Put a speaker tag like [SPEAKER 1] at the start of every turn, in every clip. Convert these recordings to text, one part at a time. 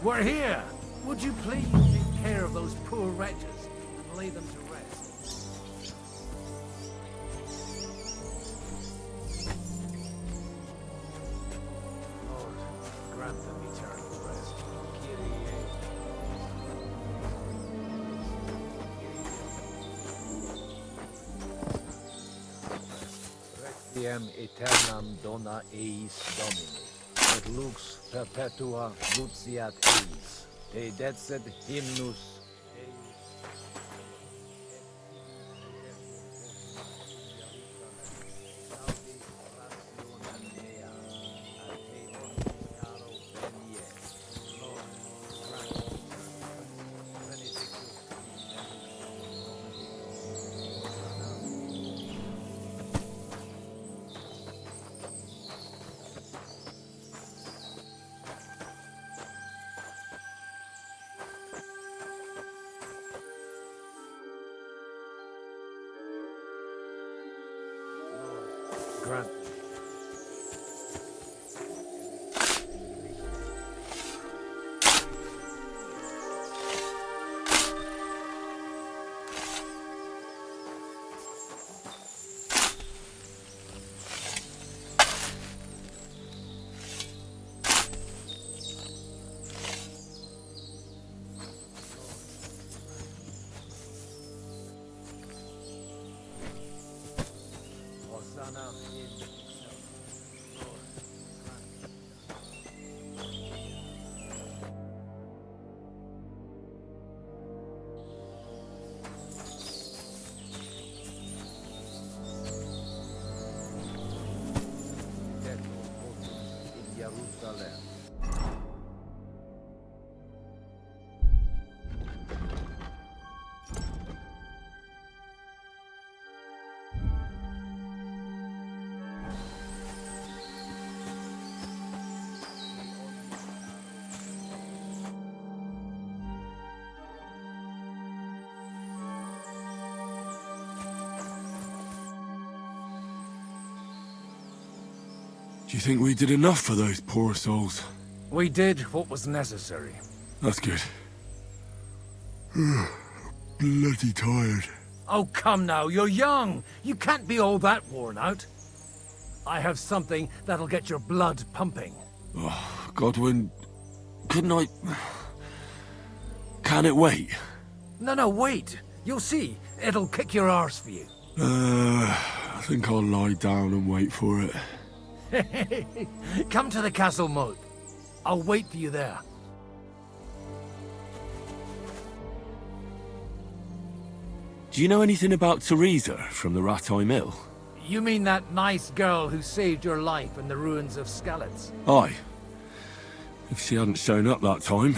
[SPEAKER 1] We're here! Would you please take care of those poor wretches and lay them to rest? Lord, grant them eternal rest. Kyrie. Requiem aeternam dona eis Domini. Et lux perpetua luciat eis. Te decet hymnus. Grant. Hosanna in Jerusalem.
[SPEAKER 2] Do you think we did enough for those poor souls?
[SPEAKER 1] We did what was necessary.
[SPEAKER 2] That's good. Bloody tired.
[SPEAKER 1] Oh, come now, you're young. You can't be all that worn out. I have something that'll get your blood pumping.
[SPEAKER 2] Oh, Godwin, couldn't I... Can it wait?
[SPEAKER 1] No, wait. You'll see. It'll kick your arse for you.
[SPEAKER 2] I think I'll lie down and wait for it.
[SPEAKER 1] Come to the castle moat. I'll wait for you there.
[SPEAKER 2] Do you know anything about Teresa from the Rattay Mill?
[SPEAKER 1] You mean that nice girl who saved your life in the ruins of Skalitz?
[SPEAKER 2] Aye. If she hadn't shown up that time,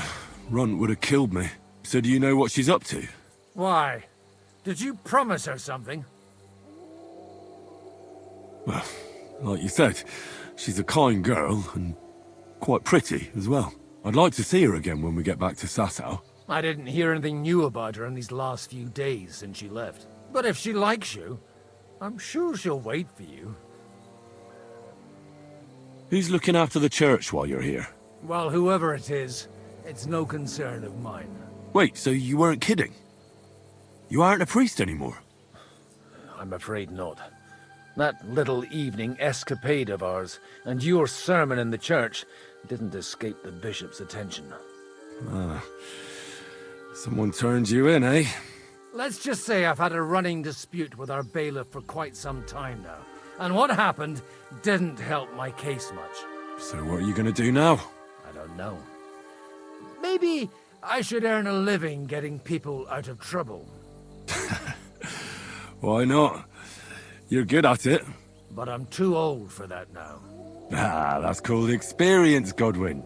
[SPEAKER 2] Runt would have killed me. So do you know what she's up to?
[SPEAKER 1] Why? Did you promise her something?
[SPEAKER 2] Well, like you said, she's a kind girl and quite pretty as well. I'd like to see her again when we get back to Sasau.
[SPEAKER 1] I didn't hear anything new about her in these last few days since she left. But if she likes you, I'm sure she'll wait for you.
[SPEAKER 2] Who's looking after the church while you're here?
[SPEAKER 1] Well, whoever it is, it's no concern of mine.
[SPEAKER 2] Wait, so you weren't kidding? You aren't a priest anymore?
[SPEAKER 1] I'm afraid not. That little evening escapade of ours, and your sermon in the church, didn't escape the bishop's attention.
[SPEAKER 2] Ah. Someone turned you in, eh?
[SPEAKER 1] Let's just say I've had a running dispute with our bailiff for quite some time now. And what happened didn't help my case much.
[SPEAKER 2] So what are you gonna do now?
[SPEAKER 1] I don't know. Maybe I should earn a living getting people out of trouble.
[SPEAKER 2] Why not? You're good at it.
[SPEAKER 1] But I'm too old for that now.
[SPEAKER 2] Ah, that's called experience, Godwin.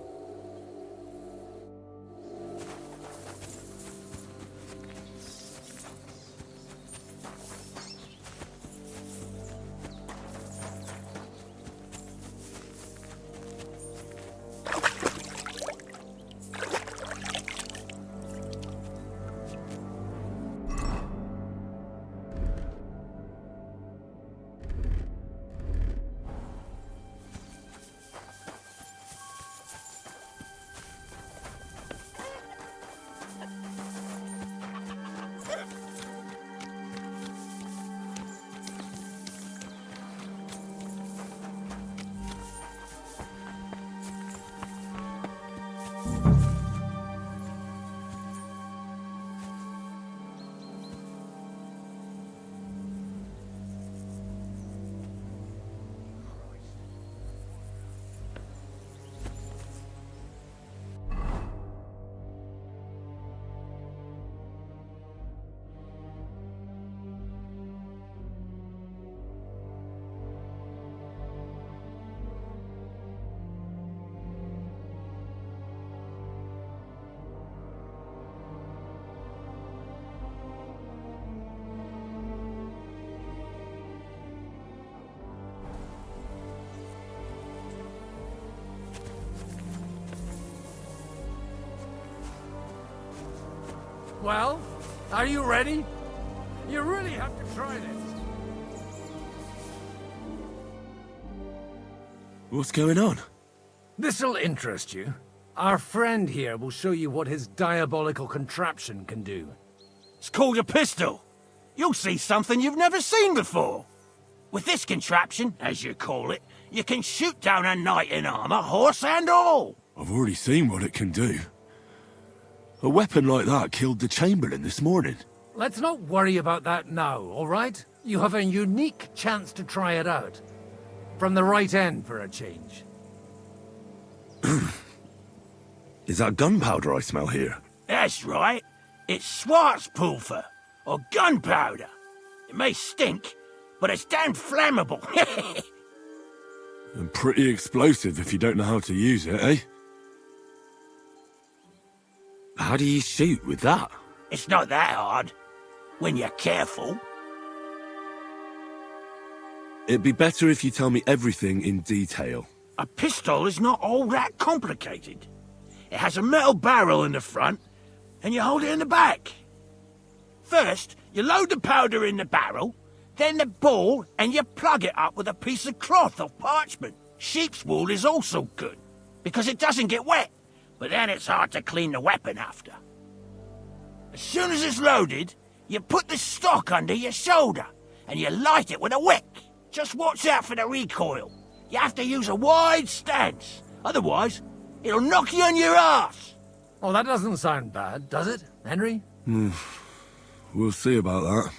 [SPEAKER 1] Well, are you ready? You really have to try this.
[SPEAKER 2] What's going on?
[SPEAKER 1] This'll interest you. Our friend here will show you what his diabolical contraption can do.
[SPEAKER 3] It's called a pistol. You'll see something you've never seen before. With this contraption, as you call it, you can shoot down a knight in armor, horse and all.
[SPEAKER 2] I've already seen what it can do. A weapon like that killed the Chamberlain this morning.
[SPEAKER 1] Let's not worry about that now, all right? You have a unique chance to try it out. From the right end for a change.
[SPEAKER 2] Is that gunpowder I smell here?
[SPEAKER 3] That's right. It's Schwarzpulver, or gunpowder. It may stink, but it's damn flammable.
[SPEAKER 2] And pretty explosive if you don't know how to use it, eh? How do you shoot with that?
[SPEAKER 3] It's not that hard, when you're careful.
[SPEAKER 2] It'd be better if you tell me everything in detail.
[SPEAKER 3] A pistol is not all that complicated. It has a metal barrel in the front, and you hold it in the back. First, you load the powder in the barrel, then the ball, and you plug it up with a piece of cloth or parchment. Sheep's wool is also good, because it doesn't get wet, but then it's hard to clean the weapon after. As soon as it's loaded, you put the stock under your shoulder, and you light it with a wick. Just watch out for the recoil. You have to use a wide stance, otherwise it'll knock you on your ass.
[SPEAKER 1] Oh, that doesn't sound bad, does it, Henry?
[SPEAKER 2] We'll see about that.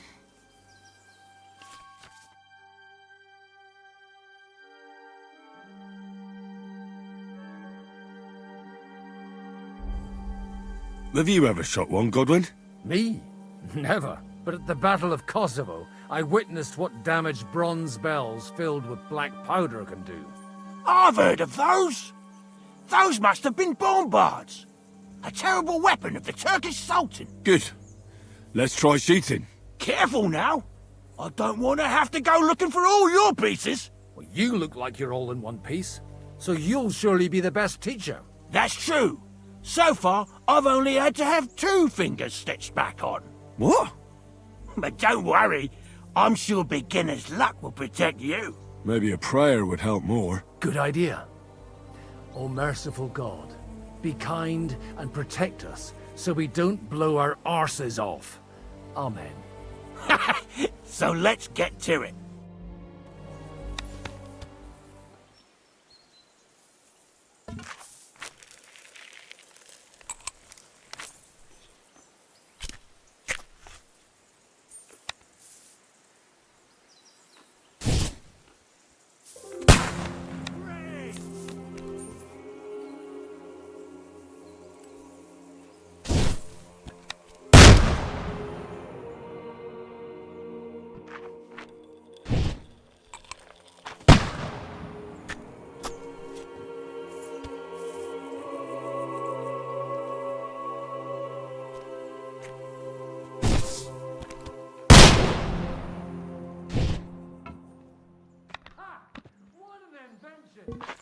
[SPEAKER 2] Have you ever shot one, Godwin?
[SPEAKER 1] Me? Never. But at the Battle of Kosovo, I witnessed what damage bronze bells filled with black powder can do.
[SPEAKER 3] I've heard of those. Those must have been bombards. A terrible weapon of the Turkish Sultan.
[SPEAKER 2] Good. Let's try shooting.
[SPEAKER 3] Careful now. I don't want to have to go looking for all your pieces.
[SPEAKER 1] Well, you look like you're all in one piece, so you'll surely be the best teacher.
[SPEAKER 3] That's true. So far, I've only had to have 2 fingers stitched back on.
[SPEAKER 2] What?
[SPEAKER 3] But don't worry, I'm sure beginner's luck will protect you.
[SPEAKER 2] Maybe a prayer would help more.
[SPEAKER 1] Good idea. O merciful God, be kind and protect us so we don't blow our arses off. Amen.
[SPEAKER 3] So let's get to it.
[SPEAKER 1] What an invention!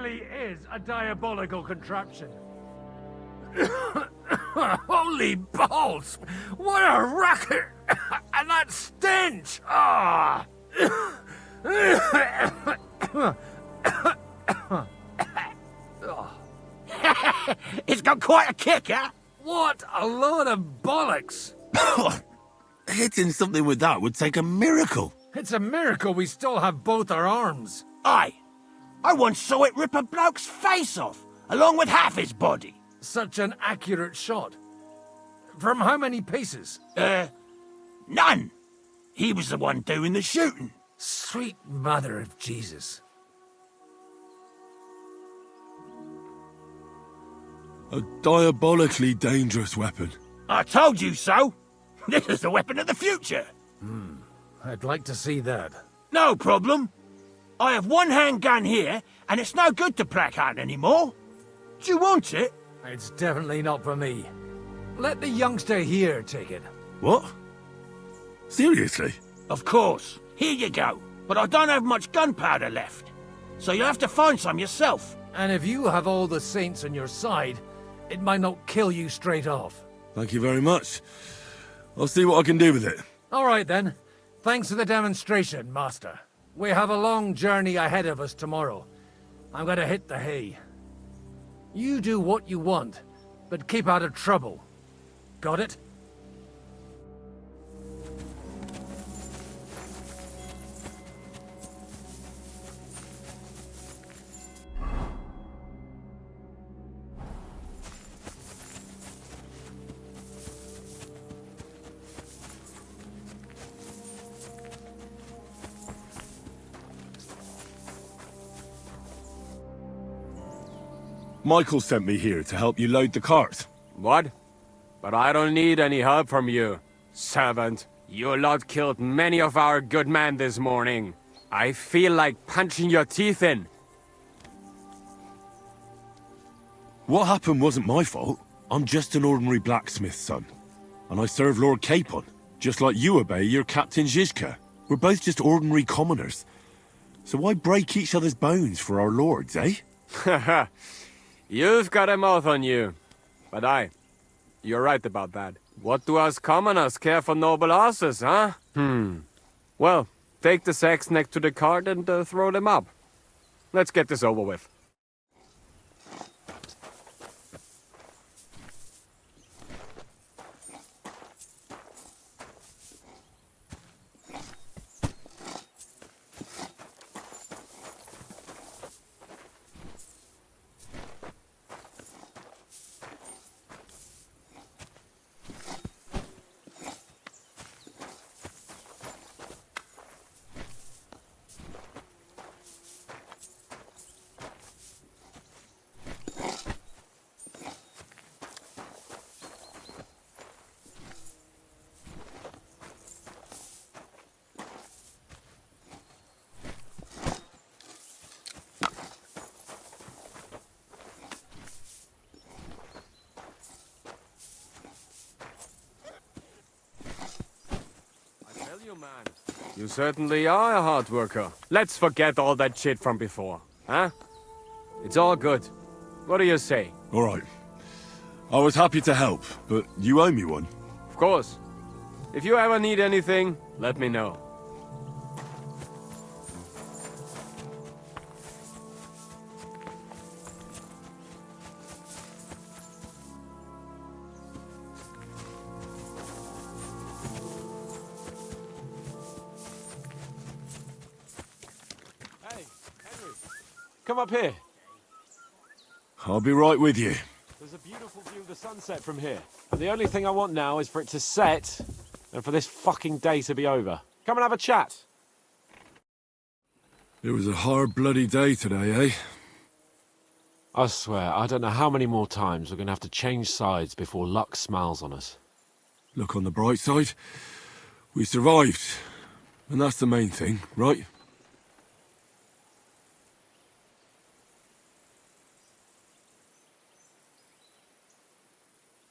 [SPEAKER 1] really is a diabolical contraption.
[SPEAKER 3] Holy balls! What a racket! And that stench! Ah! It's got quite a kick, huh?
[SPEAKER 1] What a load of bollocks!
[SPEAKER 2] Hitting something with that would take a miracle.
[SPEAKER 1] It's a miracle we still have both our arms.
[SPEAKER 3] Aye. I once saw it rip a bloke's face off, along with half his body.
[SPEAKER 1] Such an accurate shot. From how many paces?
[SPEAKER 3] None. He was the one doing the shooting.
[SPEAKER 1] Sweet mother of Jesus.
[SPEAKER 2] A diabolically dangerous weapon.
[SPEAKER 3] I told you so. This is the weapon of the future.
[SPEAKER 1] I'd like to see that.
[SPEAKER 3] No problem. I have one handgun here, and it's no good to placard anymore. Do you want it?
[SPEAKER 1] It's definitely not for me. Let the youngster here take it.
[SPEAKER 2] What? Seriously?
[SPEAKER 3] Of course. Here you go. But I don't have much gunpowder left. So you'll have to find some yourself.
[SPEAKER 1] And if you have all the saints on your side, it might not kill you straight off.
[SPEAKER 2] Thank you very much. I'll see what I can do with it.
[SPEAKER 1] All right then. Thanks for the demonstration, Master. We have a long journey ahead of us tomorrow. I'm gonna hit the hay. You do what you want, but keep out of trouble. Got it?
[SPEAKER 2] Michael sent me here to help you load the cart.
[SPEAKER 4] What? But I don't need any help from you, servant. You lot killed many of our good men this morning. I feel like punching your teeth in.
[SPEAKER 2] What happened wasn't my fault. I'm just an ordinary blacksmith's son. And I serve Lord Capon, just like you obey your Captain Zizka. We're both just ordinary commoners. So why break each other's bones for our lords, eh?
[SPEAKER 4] Haha. You've got a mouth on you. But you're right about that. What do us commoners care for noble horses, huh? Well, take the sacks next to the cart and throw them up. Let's get this over with. You certainly are a hard worker. Let's forget all that shit from before, huh? It's all good. What do you say?
[SPEAKER 2] All right. I was happy to help, but you owe me one.
[SPEAKER 4] Of course. If you ever need anything, let me know.
[SPEAKER 5] Come up here.
[SPEAKER 2] I'll be right with you.
[SPEAKER 5] There's a beautiful view of the sunset from here. And the only thing I want now is for it to set and for this fucking day to be over. Come and have a chat.
[SPEAKER 2] It was a hard bloody day today, eh?
[SPEAKER 5] I swear, I don't know how many more times we're going to have to change sides before luck smiles on us.
[SPEAKER 2] Look on the bright side. We survived. And that's the main thing, right?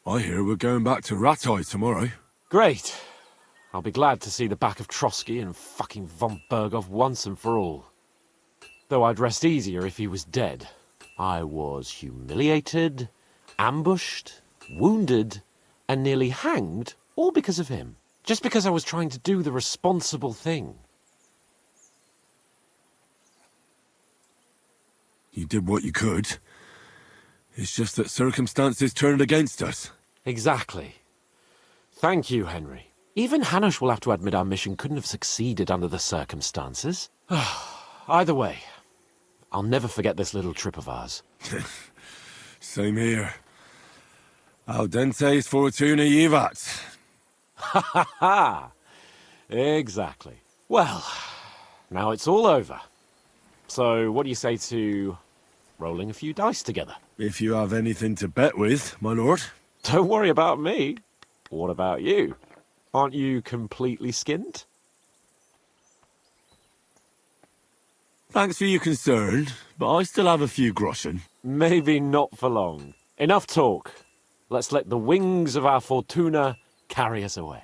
[SPEAKER 2] I hear we're going back to Rattay tomorrow.
[SPEAKER 5] Great. I'll be glad to see the back of Trotsky and fucking von Berghoff once and for all. Though I'd rest easier if he was dead. I was humiliated, ambushed, wounded, and nearly hanged, all because of him. Just because I was trying to do the responsible thing.
[SPEAKER 2] You did what you could. It's just that circumstances turned against us.
[SPEAKER 5] Exactly. Thank you, Henry. Even Hanush will have to admit our mission couldn't have succeeded under the circumstances. Either way, I'll never forget this little trip of ours.
[SPEAKER 2] Same here. Al dentes fortuna jivat.
[SPEAKER 5] Ha ha! Exactly. Well, now it's all over. So what do you say to rolling a few dice together?
[SPEAKER 2] If you have anything to bet with, my lord.
[SPEAKER 5] Don't worry about me. What about you? Aren't you completely skinned?
[SPEAKER 2] Thanks for your concern, but I still have a few groschen.
[SPEAKER 5] Maybe not for long. Enough talk. Let's let the wings of our fortuna carry us away.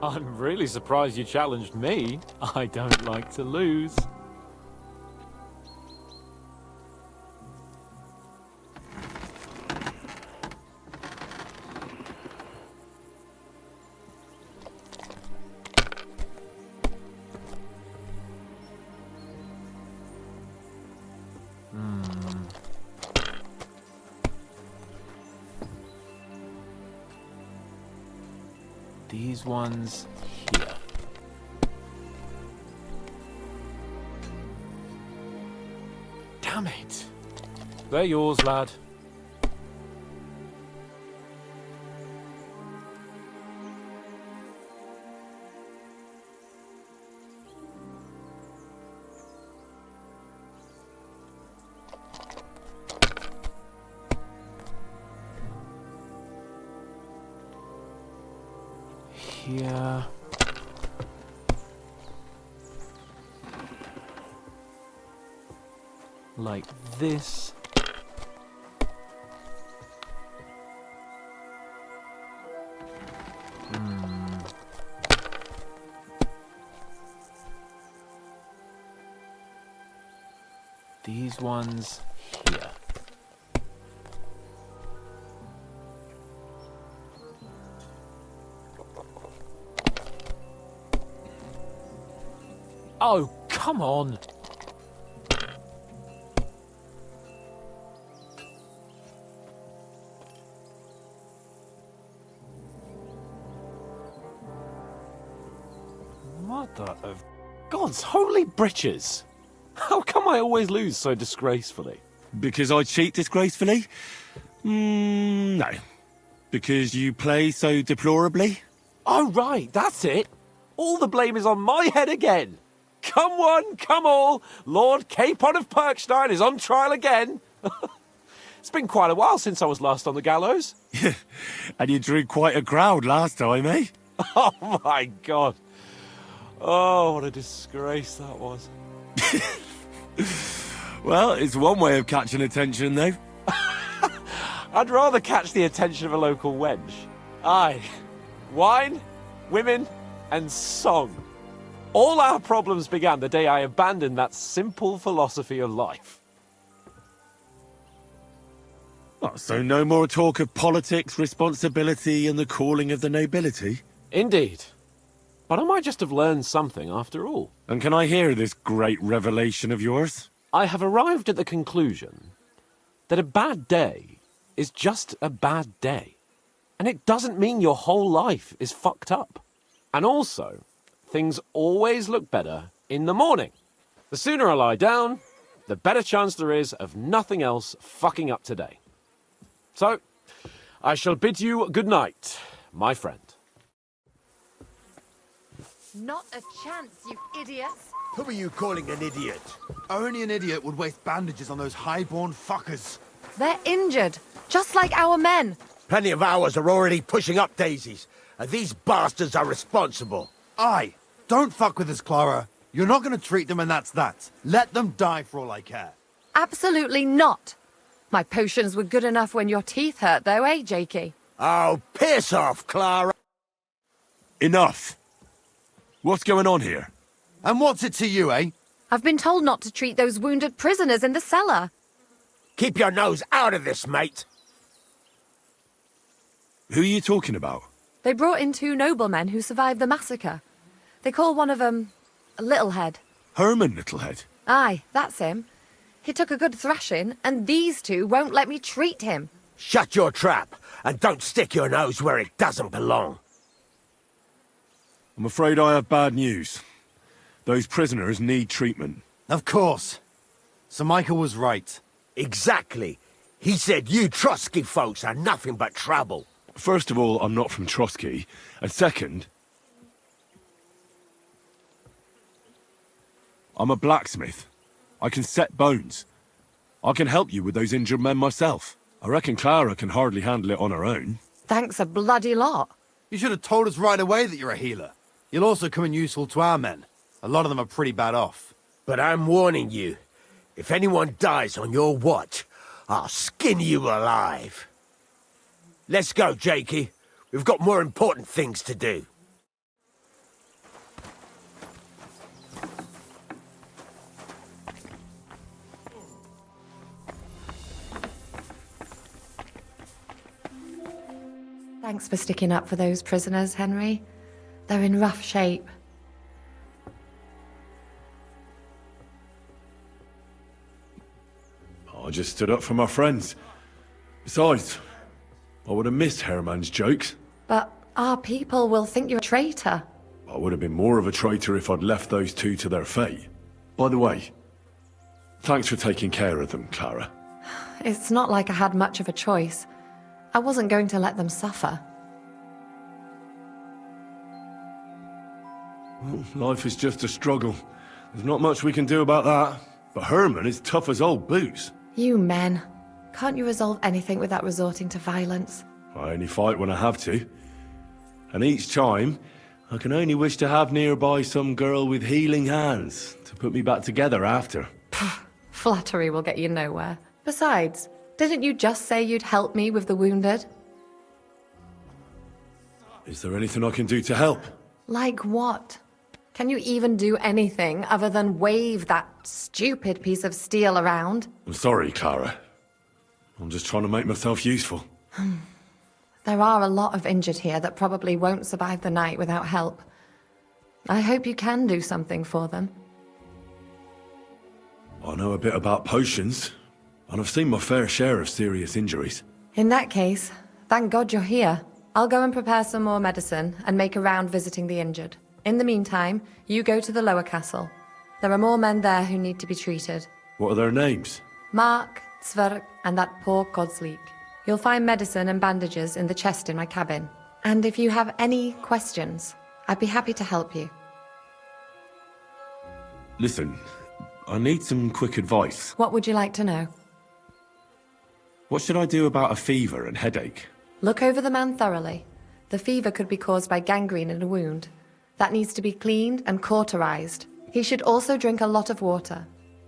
[SPEAKER 5] I'm really surprised you challenged me. I don't like to lose. These ones here. Damn it. They're yours, lad. Here. Like this. These ones here. Oh, come on. Mother of God's holy britches. How come I always lose so disgracefully?
[SPEAKER 2] Because I cheat disgracefully? No. Because you play so deplorably?
[SPEAKER 5] Oh, right, that's it. All the blame is on my head again. Come one, come all. Lord Capon of Perkstein is on trial again. It's been quite a while since I was last on the gallows.
[SPEAKER 2] And you drew quite a crowd last time, eh?
[SPEAKER 5] Oh, my God. Oh, what a disgrace that was.
[SPEAKER 2] Well, it's one way of catching attention, though.
[SPEAKER 5] I'd rather catch the attention of a local wench. Aye. Wine, women, and song. All our problems began the day I abandoned that simple philosophy of life.
[SPEAKER 2] Oh, so no more talk of politics, responsibility, and the calling of the nobility?
[SPEAKER 5] Indeed. But I might just have learned something after all.
[SPEAKER 2] And can I hear this great revelation of yours?
[SPEAKER 5] I have arrived at the conclusion that a bad day is just a bad day. And it doesn't mean your whole life is fucked up. And also, things always look better in the morning. The sooner I lie down, the better chance there is of nothing else fucking up today. So, I shall bid you good night, my friend.
[SPEAKER 6] Not a chance, you idiots!
[SPEAKER 3] Who are you calling an idiot?
[SPEAKER 6] Only an idiot would waste bandages on those high-born fuckers.
[SPEAKER 7] They're injured, just like our men.
[SPEAKER 3] Plenty of ours are already pushing up daisies, and these bastards are responsible.
[SPEAKER 6] Aye, don't fuck with us, Clara. You're not going to treat them and that's that. Let them die for all I care.
[SPEAKER 7] Absolutely not. My potions were good enough when your teeth hurt, though, eh, Jakey?
[SPEAKER 3] Oh, piss off, Clara.
[SPEAKER 2] Enough! What's going on here?
[SPEAKER 6] And what's it to you, eh?
[SPEAKER 7] I've been told not to treat those wounded prisoners in the cellar.
[SPEAKER 3] Keep your nose out of this, mate.
[SPEAKER 2] Who are you talking about?
[SPEAKER 7] They brought in 2 noblemen who survived the massacre. They call one of them Littlehead.
[SPEAKER 2] Herman Littlehead.
[SPEAKER 7] Aye, that's him. He took a good thrashing, and these 2 won't let me treat him.
[SPEAKER 3] Shut your trap, and don't stick your nose where it doesn't belong.
[SPEAKER 2] I'm afraid I have bad news. Those prisoners need treatment.
[SPEAKER 6] Of course. Sir Michael was right.
[SPEAKER 3] Exactly. He said you Trotsky folks are nothing but trouble.
[SPEAKER 2] First of all, I'm not from Trotsky. And second, I'm a blacksmith. I can set bones. I can help you with those injured men myself. I reckon Clara can hardly handle it on her own.
[SPEAKER 7] Thanks a bloody lot.
[SPEAKER 6] You should have told us right away that you're a healer. You'll also come in useful to our men. A lot of them are pretty bad off.
[SPEAKER 3] But I'm warning you, if anyone dies on your watch, I'll skin you alive. Let's go, Jakey. We've got more important things to do.
[SPEAKER 7] Thanks for sticking up for those prisoners, Henry. They're in rough shape.
[SPEAKER 2] I just stood up for my friends. Besides, I would have missed Herman's jokes.
[SPEAKER 7] But our people will think you're a traitor.
[SPEAKER 2] I would have been more of a traitor if I'd left those 2 to their fate. By the way, thanks for taking care of them, Clara.
[SPEAKER 7] It's not like I had much of a choice. I wasn't going to let them suffer.
[SPEAKER 2] Well, life is just a struggle. There's not much we can do about that. But Herman is tough as old boots.
[SPEAKER 7] You men. Can't you resolve anything without resorting to violence?
[SPEAKER 2] I only fight when I have to. And each time, I can only wish to have nearby some girl with healing hands to put me back together after.
[SPEAKER 7] Flattery will get you nowhere. Besides, didn't you just say you'd help me with the wounded?
[SPEAKER 2] Is there anything I can do to help?
[SPEAKER 7] Like what? Can you even do anything other than wave that stupid piece of steel around?
[SPEAKER 2] I'm sorry, Clara. I'm just trying to make myself useful.
[SPEAKER 7] There are a lot of injured here that probably won't survive the night without help. I hope you can do something for them.
[SPEAKER 2] I know a bit about potions, and I've seen my fair share of serious injuries.
[SPEAKER 7] In that case, thank God you're here. I'll go and prepare some more medicine and make a round visiting the injured. In the meantime, you go to the lower castle. There are more men there who need to be treated.
[SPEAKER 2] What are their names?
[SPEAKER 7] Mark, Zverk, and that poor Kodsleek. You'll find medicine and bandages in the chest in my cabin. And if you have any questions, I'd be happy to help you.
[SPEAKER 2] Listen, I need some quick advice.
[SPEAKER 7] What would you like to know?
[SPEAKER 2] What should I do about a fever and headache?
[SPEAKER 7] Look over the man thoroughly. The fever could be caused by gangrene in a wound. That needs to be cleaned and cauterized. He should also drink a lot of water.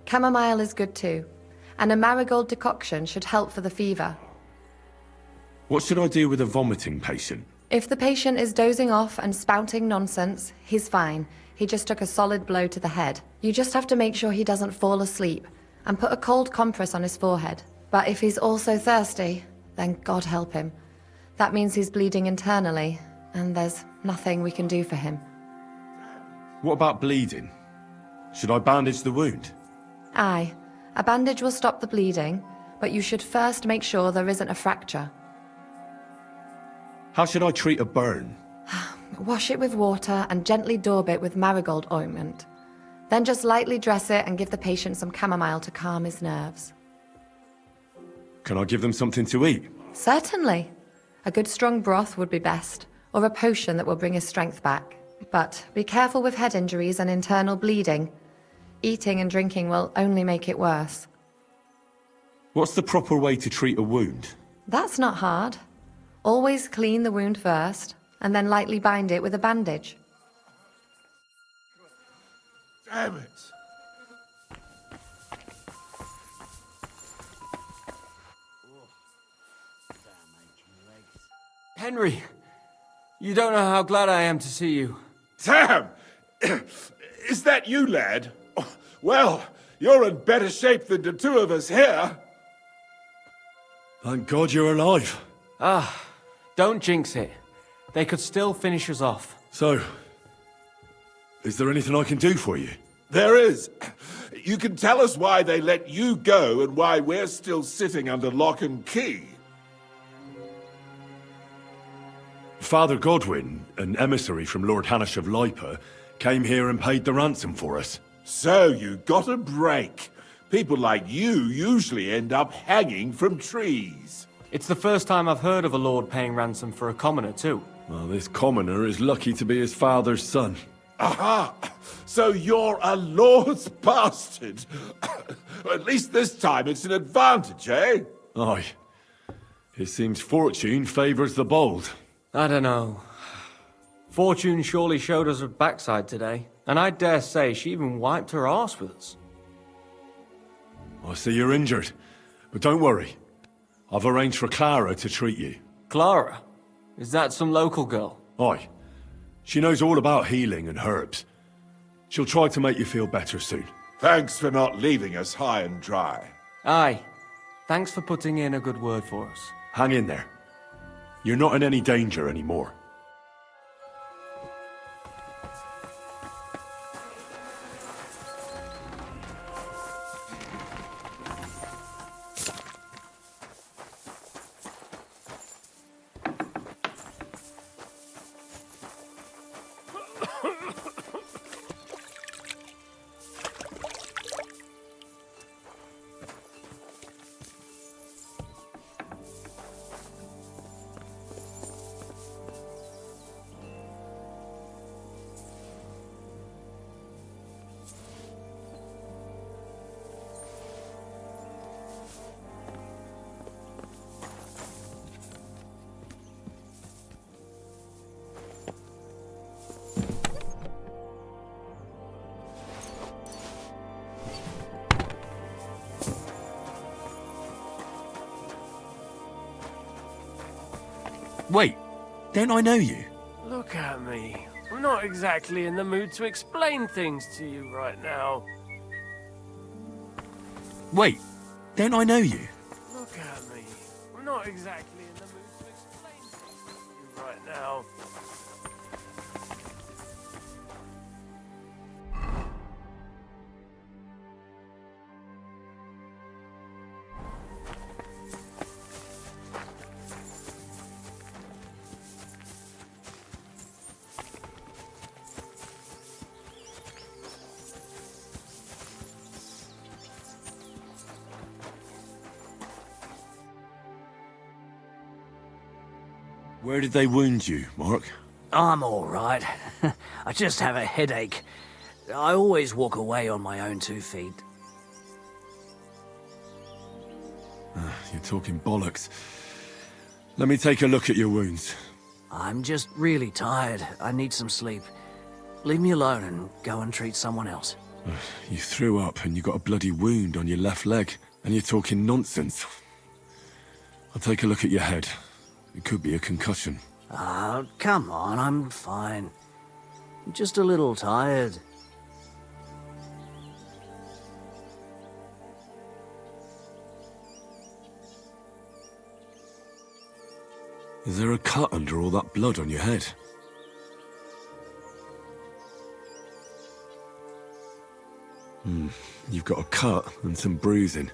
[SPEAKER 7] Chamomile is good too. And a marigold decoction should help for the fever.
[SPEAKER 2] What should I do with a vomiting patient?
[SPEAKER 7] If the patient is dozing off and spouting nonsense, he's fine. He just took a solid blow to the head. You just have to make sure he doesn't fall asleep and put a cold compress on his forehead. But if he's also thirsty, then God help him. That means he's bleeding internally, and there's nothing we can do for him.
[SPEAKER 2] What about bleeding? Should I bandage the wound?
[SPEAKER 7] Aye, a bandage will stop the bleeding, but you should first make sure there isn't a fracture.
[SPEAKER 2] How should I treat a burn?
[SPEAKER 7] Wash it with water and gently daub it with marigold ointment. Then just lightly dress it and give the patient some chamomile to calm his nerves.
[SPEAKER 2] Can I give them something to eat?
[SPEAKER 7] Certainly. A good strong broth would be best, or a potion that will bring his strength back. But be careful with head injuries and internal bleeding. Eating and drinking will only make it worse.
[SPEAKER 2] What's the proper way to treat a wound?
[SPEAKER 7] That's not hard. Always clean the wound first, and then lightly bind it with a bandage.
[SPEAKER 3] Damn it.
[SPEAKER 4] Henry, you don't know how glad I am to see you.
[SPEAKER 8] Sam! Is that you, lad? Well, you're in better shape than the two of us here.
[SPEAKER 2] Thank God you're alive.
[SPEAKER 4] Don't jinx it. They could still finish us off.
[SPEAKER 2] So, is there anything I can do for you?
[SPEAKER 8] There is. You can tell us why they let you go and why we're still sitting under lock and key.
[SPEAKER 2] Father Godwin, an emissary from Lord Hanish of Lipa, came here and paid the ransom for us.
[SPEAKER 8] So you got a break. People like you usually end up hanging from trees.
[SPEAKER 4] It's the first time I've heard of a lord paying ransom for a commoner, too.
[SPEAKER 2] Well, this commoner is lucky to be his father's son.
[SPEAKER 8] Aha! So you're a lord's bastard. At least this time it's an advantage, eh?
[SPEAKER 2] Aye. It seems fortune favours the bold.
[SPEAKER 4] I don't know. Fortune surely showed us her backside today, and I dare say she even wiped her arse with us.
[SPEAKER 2] I see you're injured, but don't worry. I've arranged for Clara to treat you.
[SPEAKER 4] Clara? Is that some local girl?
[SPEAKER 2] Aye. She knows all about healing and herbs. She'll try to make you feel better soon.
[SPEAKER 8] Thanks for not leaving us high and dry.
[SPEAKER 4] Aye. Thanks for putting in a good word for us.
[SPEAKER 2] Hang in there. You're not in any danger anymore. Wait, don't I know you?
[SPEAKER 9] Look at me. I'm not exactly in the mood to explain things to you right now.
[SPEAKER 2] Wait, don't I know you?
[SPEAKER 9] Look at me. I'm not exactly in the mood to explain things to you right now.
[SPEAKER 2] Where did they wound you, Mark?
[SPEAKER 10] I'm all right. I just have a headache. I always walk away on my own 2 feet.
[SPEAKER 2] You're talking bollocks. Let me take a look at your wounds.
[SPEAKER 10] I'm just really tired. I need some sleep. Leave me alone and go and treat someone else.
[SPEAKER 2] You threw up and you got a bloody wound on your left leg, and you're talking nonsense. I'll take a look at your head. It could be a concussion.
[SPEAKER 10] Oh, come on, I'm fine. I'm just a little tired.
[SPEAKER 2] Is there a cut under all that blood on your head? You've got a cut and some bruising.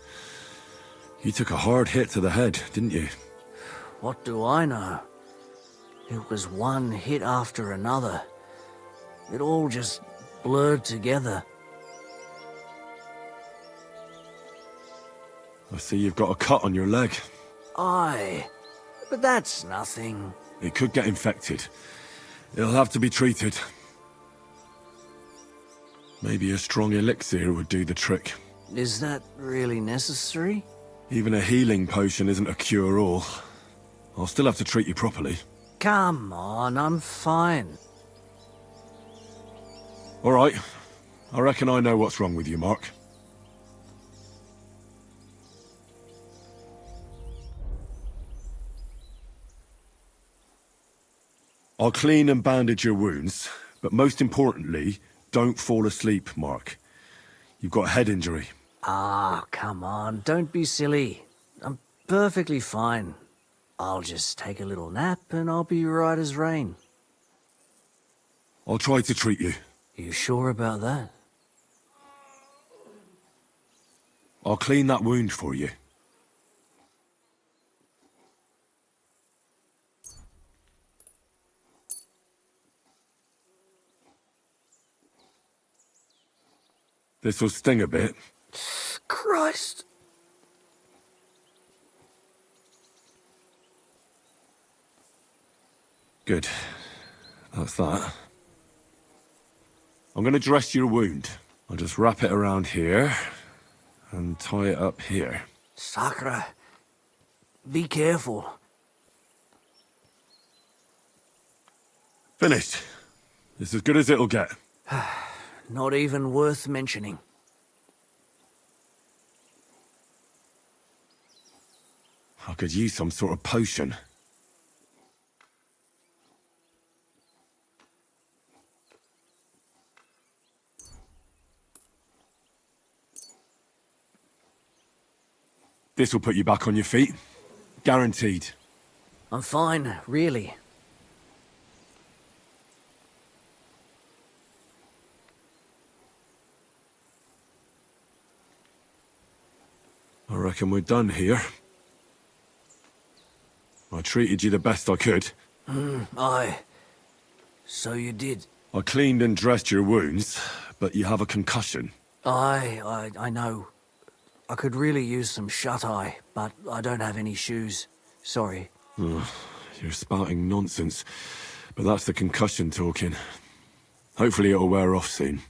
[SPEAKER 2] You took a hard hit to the head, didn't you?
[SPEAKER 10] What do I know? It was one hit after another. It all just blurred together.
[SPEAKER 2] I see you've got a cut on your leg.
[SPEAKER 10] Aye, but that's nothing.
[SPEAKER 2] It could get infected. It'll have to be treated. Maybe a strong elixir would do the trick.
[SPEAKER 10] Is that really necessary?
[SPEAKER 2] Even a healing potion isn't a cure-all. I'll still have to treat you properly.
[SPEAKER 10] Come on, I'm fine.
[SPEAKER 2] All right. I reckon I know what's wrong with you, Mark. I'll clean and bandage your wounds, but most importantly, don't fall asleep, Mark. You've got a head injury.
[SPEAKER 10] Ah, come on, don't be silly. I'm perfectly fine. I'll just take a little nap and I'll be right as rain.
[SPEAKER 2] I'll try to treat you.
[SPEAKER 10] You sure about that?
[SPEAKER 2] I'll clean that wound for you. This will sting a bit.
[SPEAKER 10] Christ.
[SPEAKER 2] Good. That's that. I'm going to dress your wound. I'll just wrap it around here and tie it up here.
[SPEAKER 10] Sakra. Be careful.
[SPEAKER 2] Finished. It's as good as it'll get.
[SPEAKER 10] Not even worth mentioning.
[SPEAKER 2] I could use some sort of potion. This will put you back on your feet. Guaranteed.
[SPEAKER 10] I'm fine, really.
[SPEAKER 2] I reckon we're done here. I treated you the best I could.
[SPEAKER 10] Aye. So you did.
[SPEAKER 2] I cleaned and dressed your wounds, but you have a concussion.
[SPEAKER 10] I know. I could really use some shut-eye, but I don't have any shoes. Sorry.
[SPEAKER 2] You're spouting nonsense, but that's the concussion talking. Hopefully it'll wear off soon.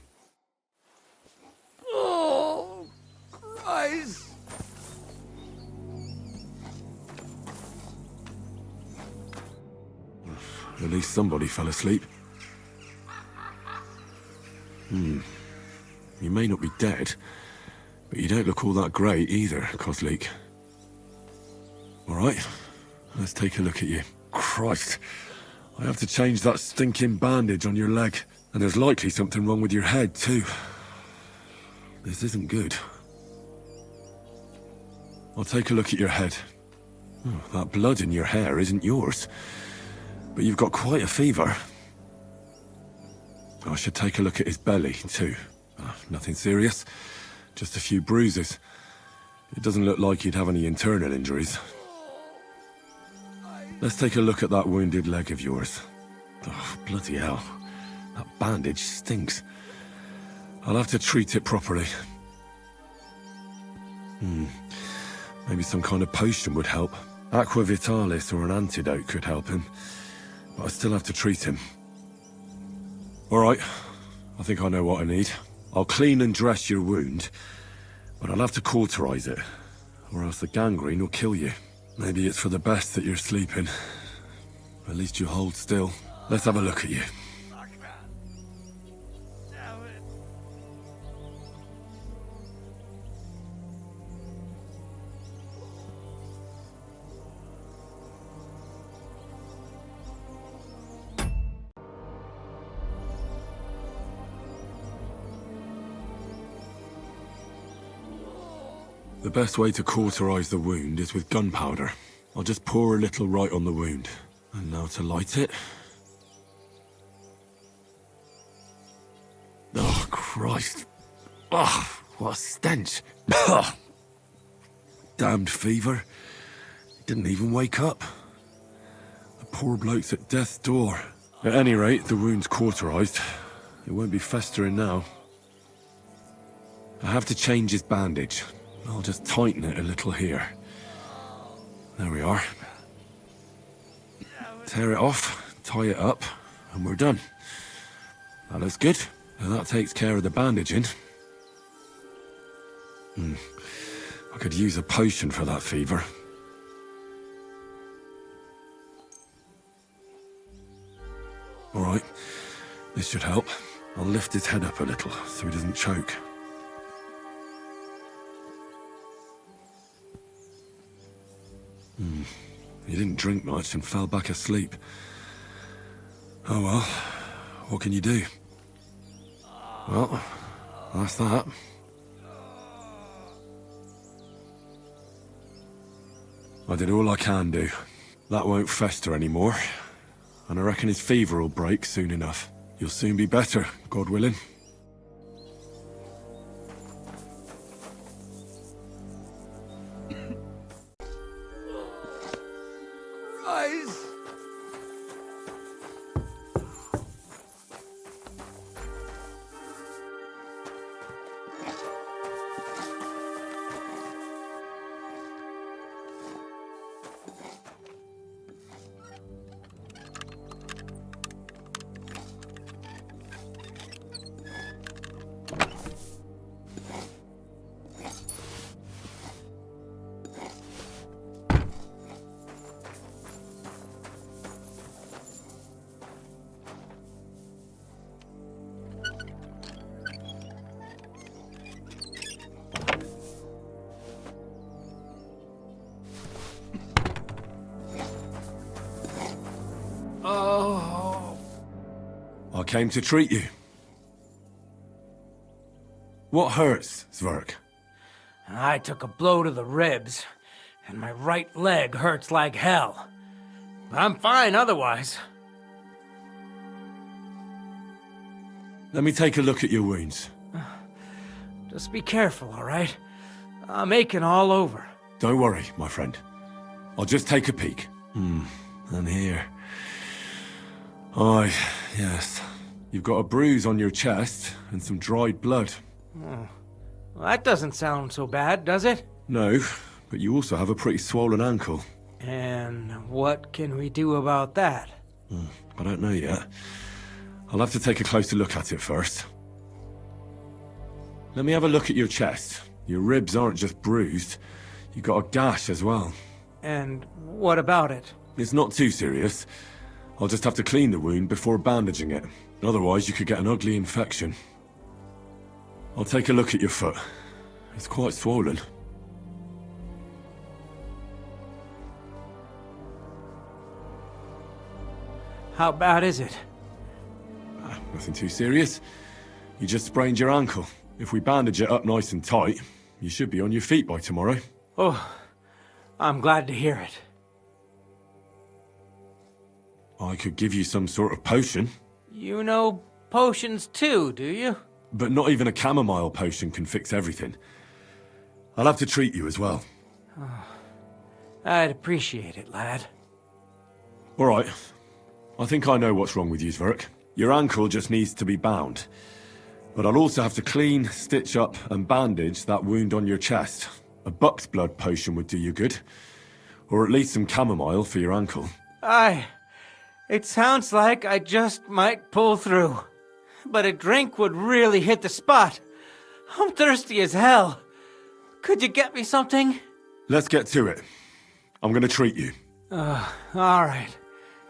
[SPEAKER 1] Oh, Christ!
[SPEAKER 2] At least somebody fell asleep. You may not be dead, but you don't look all that great either, Kozlik. All right, let's take a look at you. Christ, I have to change that stinking bandage on your leg, and there's likely something wrong with your head too. This isn't good. I'll take a look at your head. That blood in your hair isn't yours, but you've got quite a fever. I should take a look at his belly too. Nothing serious, just a few bruises. It doesn't look like he'd have any internal injuries. Let's take a look at that wounded leg of yours. Oh, bloody hell. That bandage stinks. I'll have to treat it properly. Maybe some kind of potion would help. Aqua Vitalis or an antidote could help him. But I still have to treat him. All right. I think I know what I need. I'll clean and dress your wound, but I'll have to cauterize it, or else the gangrene will kill you. Maybe it's for the best that you're sleeping. At least you hold still. Let's have a look at you. The best way to cauterize the wound is with gunpowder. I'll just pour a little right on the wound. And now to light it. Oh, Christ. Oh, what a stench. Damned fever. He didn't even wake up. The poor bloke's at death's door. At any rate, the wound's cauterized. It won't be festering now. I have to change his bandage. I'll just tighten it a little here. There we are. Tear it off, tie it up, and we're done. That looks good. Now that takes care of the bandaging. I could use a potion for that fever. All right, this should help. I'll lift his head up a little so he doesn't choke. He didn't drink much and fell back asleep. Oh well, what can you do? Well, that's that. I did all I can do. That won't fester anymore. And I reckon his fever will break soon enough. You'll soon be better, God willing.
[SPEAKER 1] Rise! Oh.
[SPEAKER 2] I came to treat you. What hurts, Zwerg?
[SPEAKER 9] I took a blow to the ribs, and my right leg hurts like hell. I'm fine otherwise.
[SPEAKER 2] Let me take a look at your wounds.
[SPEAKER 9] Just be careful, all right? I'm aching all over.
[SPEAKER 2] Don't worry, my friend. I'll just take a peek. And here. Aye, yes. You've got a bruise on your chest and some dried blood.
[SPEAKER 9] Well, that doesn't sound so bad, does it?
[SPEAKER 2] No, but you also have a pretty swollen ankle.
[SPEAKER 9] And what can we do about that?
[SPEAKER 2] I don't know yet. I'll have to take a closer look at it first. Let me have a look at your chest. Your ribs aren't just bruised. You've got a gash as well.
[SPEAKER 9] And what about it?
[SPEAKER 2] It's not too serious. I'll just have to clean the wound before bandaging it. Otherwise, you could get an ugly infection. I'll take a look at your foot. It's quite swollen.
[SPEAKER 9] How bad is it?
[SPEAKER 2] Nothing too serious. You just sprained your ankle. If we bandage it up nice and tight, you should be on your feet by tomorrow.
[SPEAKER 9] Oh, I'm glad to hear it.
[SPEAKER 2] I could give you some sort of potion.
[SPEAKER 9] You know potions too, do you?
[SPEAKER 2] But not even a chamomile potion can fix everything. I'll have to treat you as well.
[SPEAKER 9] I'd appreciate it, lad.
[SPEAKER 2] All right. I think I know what's wrong with you, Zwerg. Your ankle just needs to be bound. But I'll also have to clean, stitch up, and bandage that wound on your chest. A buck's blood potion would do you good. Or at least some chamomile for your ankle.
[SPEAKER 9] It sounds like I just might pull through. But a drink would really hit the spot. I'm thirsty as hell. Could you get me something?
[SPEAKER 2] Let's get to it. I'm gonna treat you.
[SPEAKER 9] All right.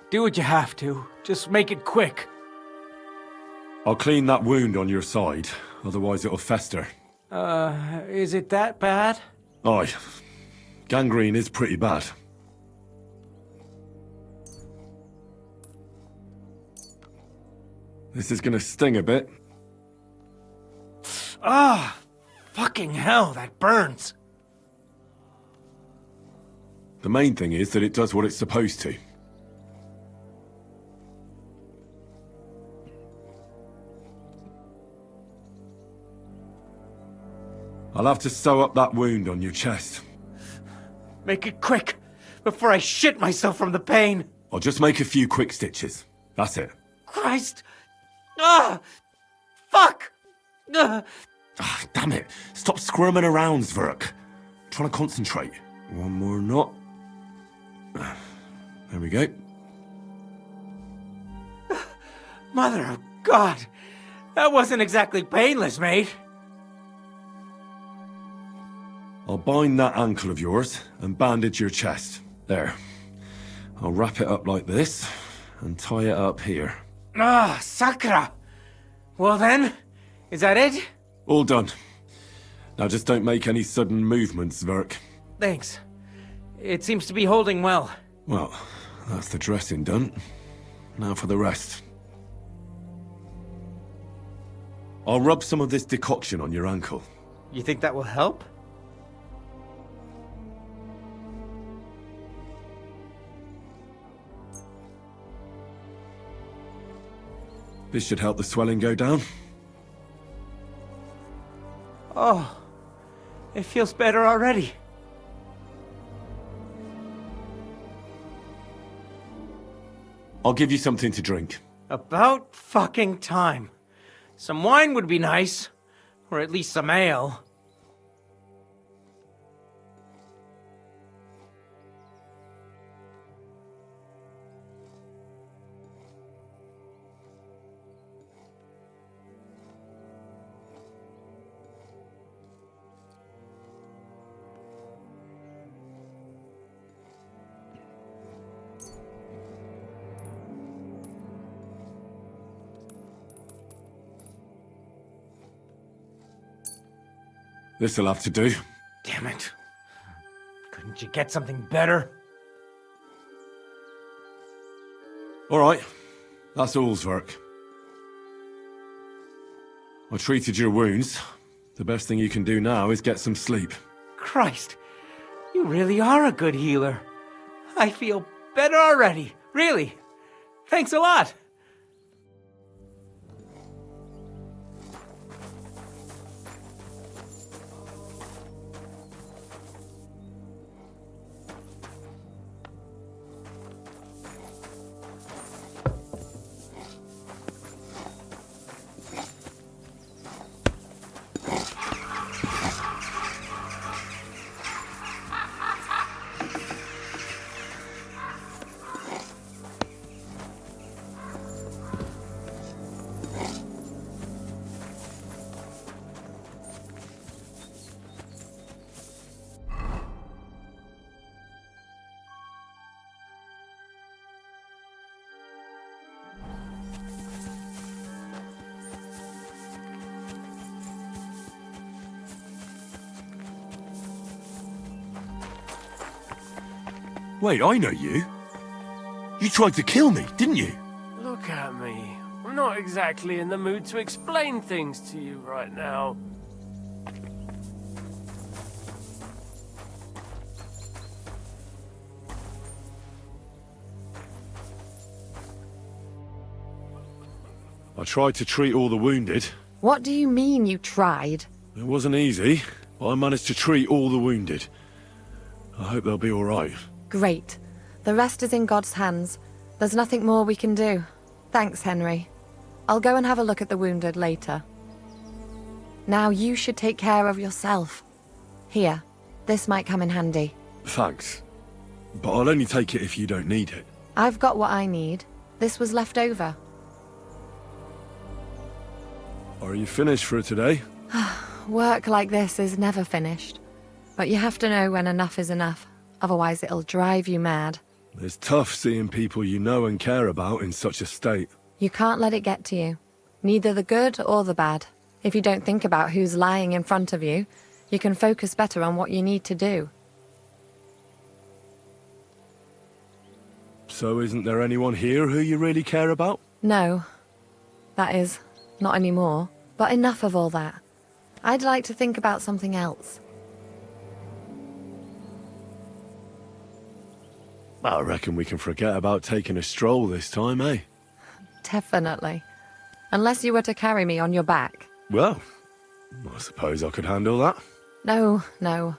[SPEAKER 9] Do what you have to. Just make it quick.
[SPEAKER 2] I'll clean that wound on your side, otherwise it'll fester.
[SPEAKER 9] Is it that bad?
[SPEAKER 2] Aye. Gangrene is pretty bad. This is gonna sting a bit.
[SPEAKER 9] Fucking hell, that burns.
[SPEAKER 2] The main thing is that it does what it's supposed to. I'll have to sew up that wound on your chest.
[SPEAKER 9] Make it quick, before I shit myself from the pain.
[SPEAKER 2] I'll just make a few quick stitches. That's it.
[SPEAKER 9] Christ! Fuck!
[SPEAKER 2] Damn it. Stop squirming around, Zwerg. I'm trying to concentrate. One more knot. There we go.
[SPEAKER 9] Mother of God! That wasn't exactly painless, mate.
[SPEAKER 2] I'll bind that ankle of yours and bandage your chest. There. I'll wrap it up like this and tie it up here.
[SPEAKER 9] Ah, Sakra! Well then, is that it?
[SPEAKER 2] All done. Now just don't make any sudden movements, Verk.
[SPEAKER 9] Thanks. It seems to be holding well.
[SPEAKER 2] Well, that's the dressing done. Now for the rest. I'll rub some of this decoction on your ankle.
[SPEAKER 9] You think that will help?
[SPEAKER 2] This should help the swelling go down.
[SPEAKER 9] Oh, it feels better already.
[SPEAKER 2] I'll give you something to drink.
[SPEAKER 9] About fucking time. Some wine would be nice. Or at least some ale.
[SPEAKER 2] This'll have to do.
[SPEAKER 9] Damn it. Couldn't you get something better?
[SPEAKER 2] All right. That's all's work. I treated your wounds. The best thing you can do now is get some sleep.
[SPEAKER 9] Christ, you really are a good healer. I feel better already, really. Thanks a lot.
[SPEAKER 2] Wait, I know you. You tried to kill me, didn't you?
[SPEAKER 11] Look at me. I'm not exactly in the mood to explain things to you right now.
[SPEAKER 2] I tried to treat all the wounded.
[SPEAKER 7] What do you mean you tried?
[SPEAKER 2] It wasn't easy, but I managed to treat all the wounded. I hope they'll be all right.
[SPEAKER 7] Great. The rest is in God's hands. There's nothing more we can do. Thanks, Henry. I'll go and have a look at the wounded later. Now you should take care of yourself. Here, this might come in handy.
[SPEAKER 2] Thanks. But I'll only take it if you don't need it.
[SPEAKER 7] I've got what I need. This was left over.
[SPEAKER 2] Are you finished for today?
[SPEAKER 7] Work like this is never finished. But you have to know when enough is enough. Otherwise it'll drive you mad.
[SPEAKER 2] It's tough seeing people you know and care about in such a state.
[SPEAKER 7] You can't let it get to you. Neither the good or the bad. If you don't think about who's lying in front of you, you can focus better on what you need to do.
[SPEAKER 2] So isn't there anyone here who you really care about?
[SPEAKER 7] No. That is, not anymore. But enough of all that. I'd like to think about something else.
[SPEAKER 2] I reckon we can forget about taking a stroll this time, eh?
[SPEAKER 7] Definitely. Unless you were to carry me on your back.
[SPEAKER 2] Well, I suppose I could handle that.
[SPEAKER 7] No.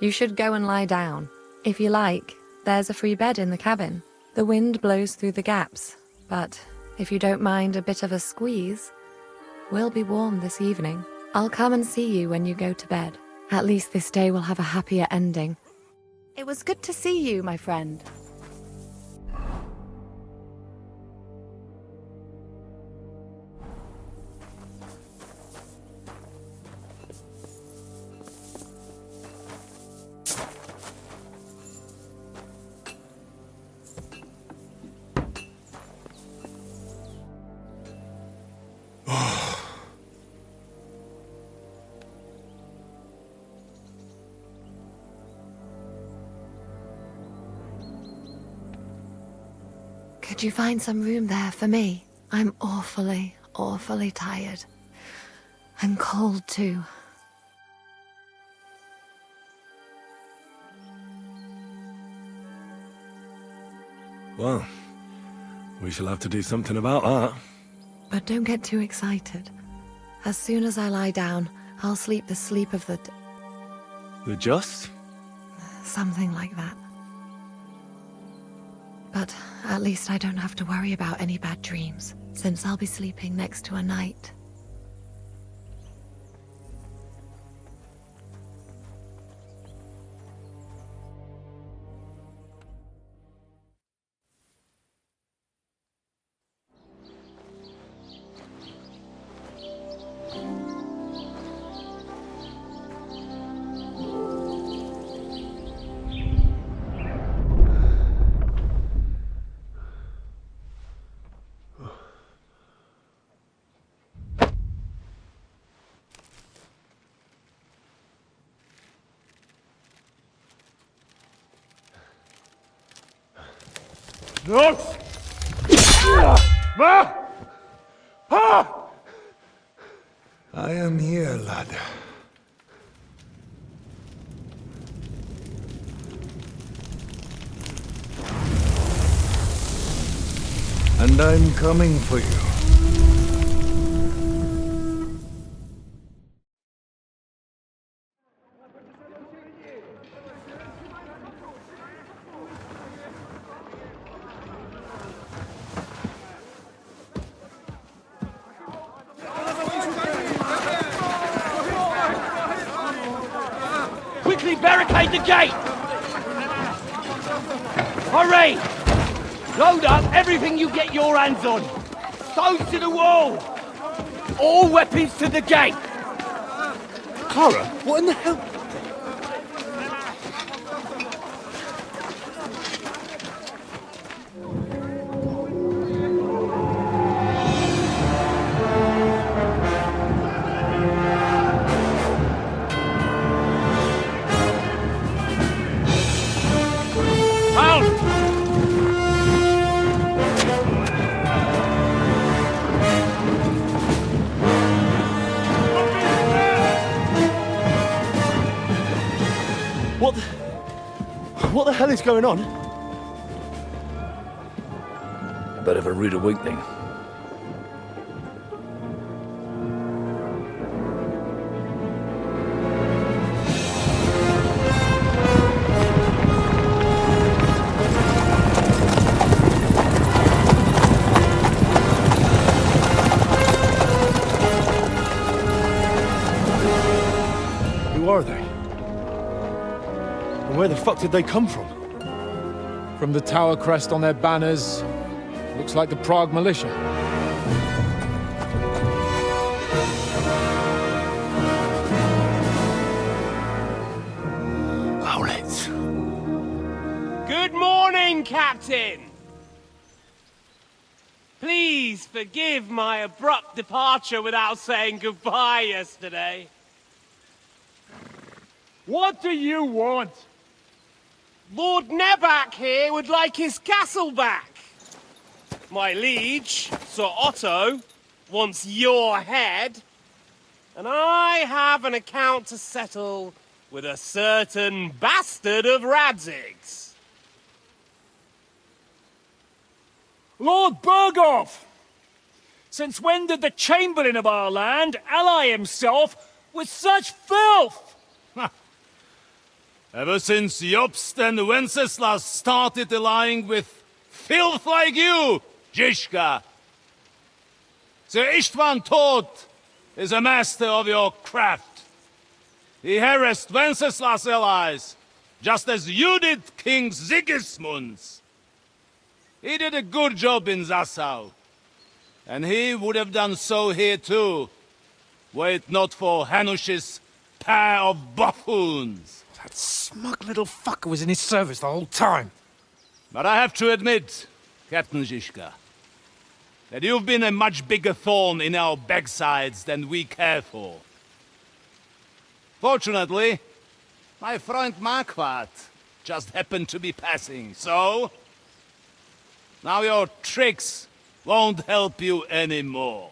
[SPEAKER 7] You should go and lie down. If you like, there's a free bed in the cabin. The wind blows through the gaps, but if you don't mind a bit of a squeeze, we'll be warm this evening. I'll come and see you when you go to bed. At least this day will have a happier ending. It was good to see you, my friend. Could you find some room there for me? I'm awfully, awfully tired. And cold too.
[SPEAKER 2] Well, we shall have to do something about that.
[SPEAKER 7] But don't get too excited. As soon as I lie down, I'll sleep the sleep of the...
[SPEAKER 2] The just?
[SPEAKER 7] something like that. But at least I don't have to worry about any bad dreams, since I'll be sleeping next to a knight.
[SPEAKER 8] I am here, lad. And I'm coming for you.
[SPEAKER 3] Quickly barricade the gate! Hurry! Load up everything you get your hands on! Stones to the wall! All weapons to the gate!
[SPEAKER 6] Clara, what in the hell? What the hell is going on?
[SPEAKER 8] A bit of a rude awakening.
[SPEAKER 6] Who are they? And where the fuck did they come from?
[SPEAKER 12] From the tower crest on their banners, looks like the Prague militia.
[SPEAKER 8] Owlets.
[SPEAKER 11] Good morning, Captain! Please forgive my abrupt departure without saying goodbye yesterday. What do you want? Lord Nebak here would like his castle back. My liege, Sir Otto, wants your head. And I have an account to settle with a certain bastard of Radzig's.
[SPEAKER 13] Lord Berghoff! Since when did the Chamberlain of our land ally himself with such filth?
[SPEAKER 14] Ever since Jobst and Wenceslas started allying with filth like you, Zizka. Sir Istvan Tod is a master of your craft. He harassed Wenceslas' allies, just as you did King Sigismund's. He did a good job in Zassau, and he would have done so here too, were it not for Hanush's pair of buffoons.
[SPEAKER 13] That smug little fucker was in his service the whole time.
[SPEAKER 14] But I have to admit, Captain Zizka, that you've been a much bigger thorn in our backsides than we care for. Fortunately, my friend Marquardt just happened to be passing, so... Now your tricks won't help you anymore.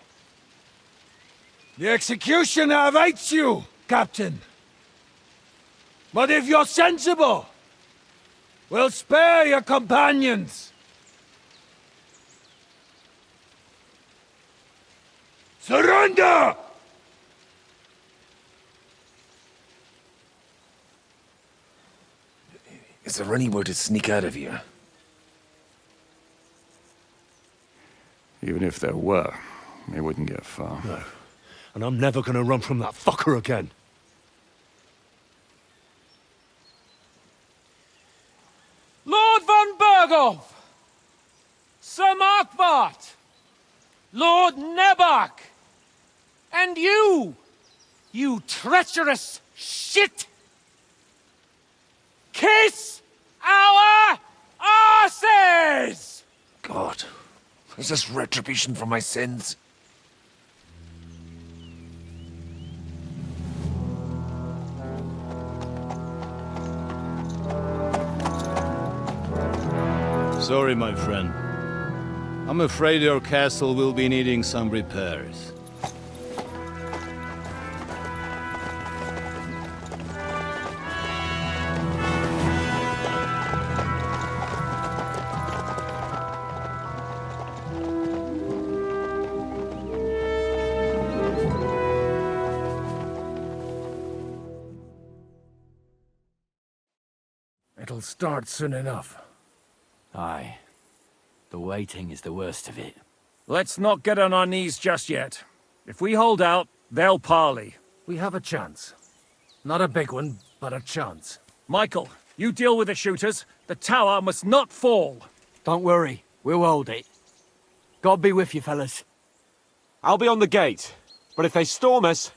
[SPEAKER 13] The executioner awaits you, Captain. But if you're sensible, we'll spare your companions. Surrender!
[SPEAKER 1] Is there anywhere to sneak out of here?
[SPEAKER 15] Even if there were, it wouldn't get far.
[SPEAKER 16] No. And I'm never gonna run from that fucker again.
[SPEAKER 13] Lord von Berghoff! Sir Markbart! Lord Nebach! And you! You treacherous shit! Kiss our arses!
[SPEAKER 1] God, is this retribution for my sins?
[SPEAKER 14] Sorry, my friend. I'm afraid your castle will be needing some repairs.
[SPEAKER 1] It'll start soon enough.
[SPEAKER 10] Aye. The waiting is the worst of it.
[SPEAKER 13] Let's not get on our knees just yet. If we hold out, they'll parley.
[SPEAKER 1] We have a chance. Not a big one, but a chance.
[SPEAKER 13] Michael, you deal with the shooters. The tower must not fall.
[SPEAKER 10] Don't worry. We'll hold it. God be with you, fellas.
[SPEAKER 5] I'll be on the gate, but if they storm us,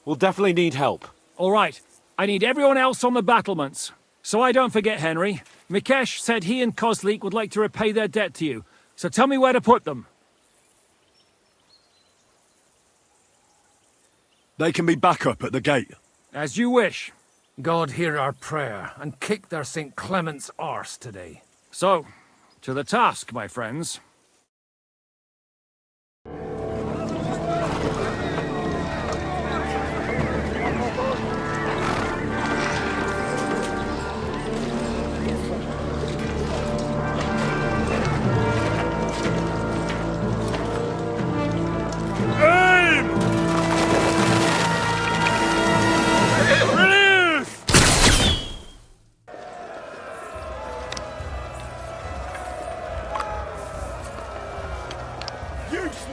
[SPEAKER 5] we'll definitely need help.
[SPEAKER 13] All right. I need everyone else on the battlements. So I don't forget, Henry. Mikesh said he and Kozlik would like to repay their debt to you. So tell me where to put them.
[SPEAKER 2] They can be back up at the gate.
[SPEAKER 13] As you wish.
[SPEAKER 1] God hear our prayer, and kick their St. Clement's arse today.
[SPEAKER 13] So, to the task, my friends.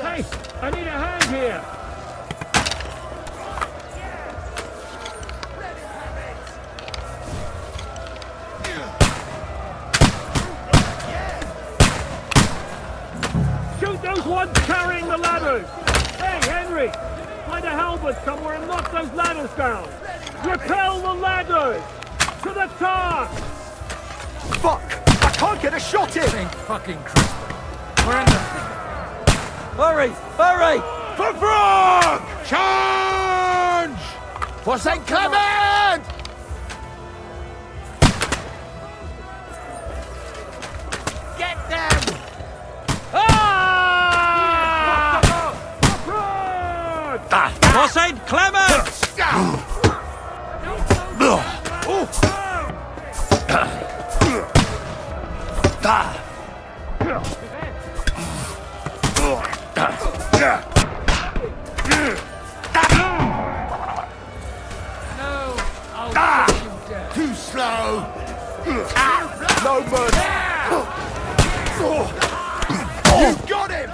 [SPEAKER 13] Hey, I need a hand here. Shoot those ones carrying the ladders. Hey, Henry, find a halberd somewhere and knock those ladders down. Repel the ladders. To the task.
[SPEAKER 6] Fuck! I can't get a shot in!
[SPEAKER 1] St. fucking Crispin. We're in the...
[SPEAKER 10] Hurry! Hurry!
[SPEAKER 8] For Frog! Charge! For St. Clement! Get them!
[SPEAKER 9] For St. Clement!
[SPEAKER 8] Too slow! No mercy! You got him!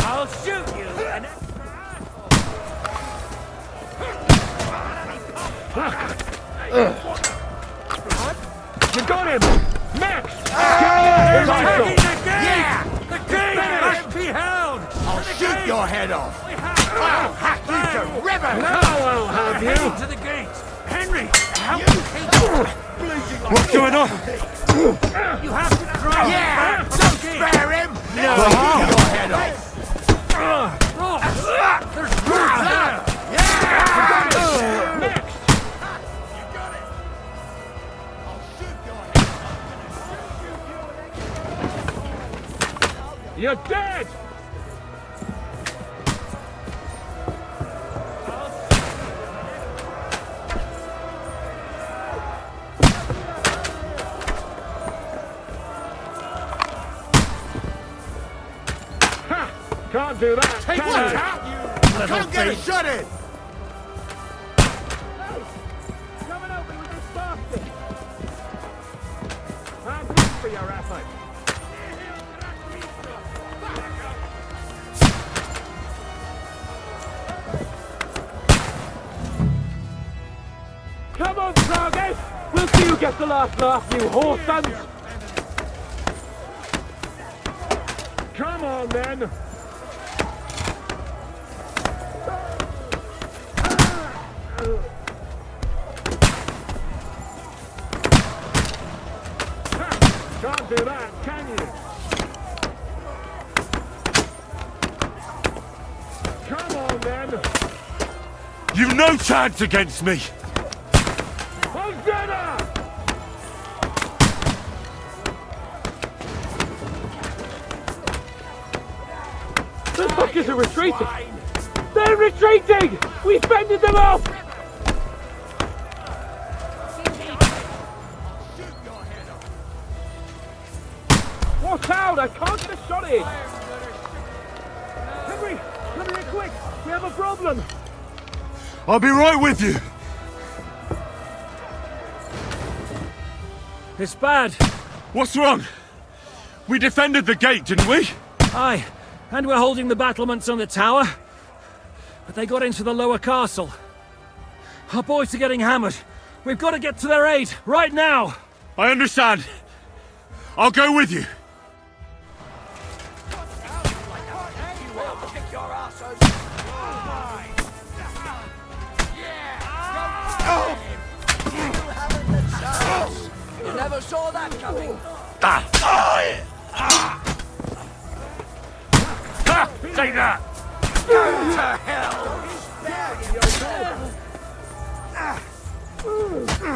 [SPEAKER 13] I'll shoot you and... You got him! Max!
[SPEAKER 8] Here's
[SPEAKER 13] Attacking
[SPEAKER 8] Michael.
[SPEAKER 13] the gate!
[SPEAKER 8] Yeah!
[SPEAKER 13] The gate must be held!
[SPEAKER 8] I'll shoot your head off! I'll hack you to ribbons!
[SPEAKER 13] Now I'll have you!
[SPEAKER 1] To the gate! Henry!
[SPEAKER 2] What's going on?
[SPEAKER 3] You have to try. Yeah! Don't spare him! No!
[SPEAKER 2] But how?
[SPEAKER 3] Keep your head off! There's more there! Yeah! Next! You got it! I'll shoot your head!
[SPEAKER 13] You're dead! Can't do that,
[SPEAKER 3] Take
[SPEAKER 13] can
[SPEAKER 3] one
[SPEAKER 13] you?
[SPEAKER 3] out, you little
[SPEAKER 6] Can't get a
[SPEAKER 3] thief.
[SPEAKER 6] shot in!
[SPEAKER 13] Coming over with this bastard! How's this for your effort? Come on, Target! We'll see who gets the last laugh, you whore sons! Come on, then! Can't do that, can you? Come on, then!
[SPEAKER 2] You've no chance against me!
[SPEAKER 13] Hosanna! The fuckers are retreating! They're retreating! We fended them off! Watch out! I can't get a shot in! Henry! Come here quick! We have a problem!
[SPEAKER 2] I'll be right with you!
[SPEAKER 1] It's bad.
[SPEAKER 2] What's wrong? We defended the gate, didn't we?
[SPEAKER 1] Aye, and we're holding the battlements on the tower. But they got into the lower castle. Our boys are getting hammered. We've got to get to their aid, right now!
[SPEAKER 2] I understand. I'll go with you.
[SPEAKER 3] You never saw that coming.
[SPEAKER 2] Take that!
[SPEAKER 3] To hell!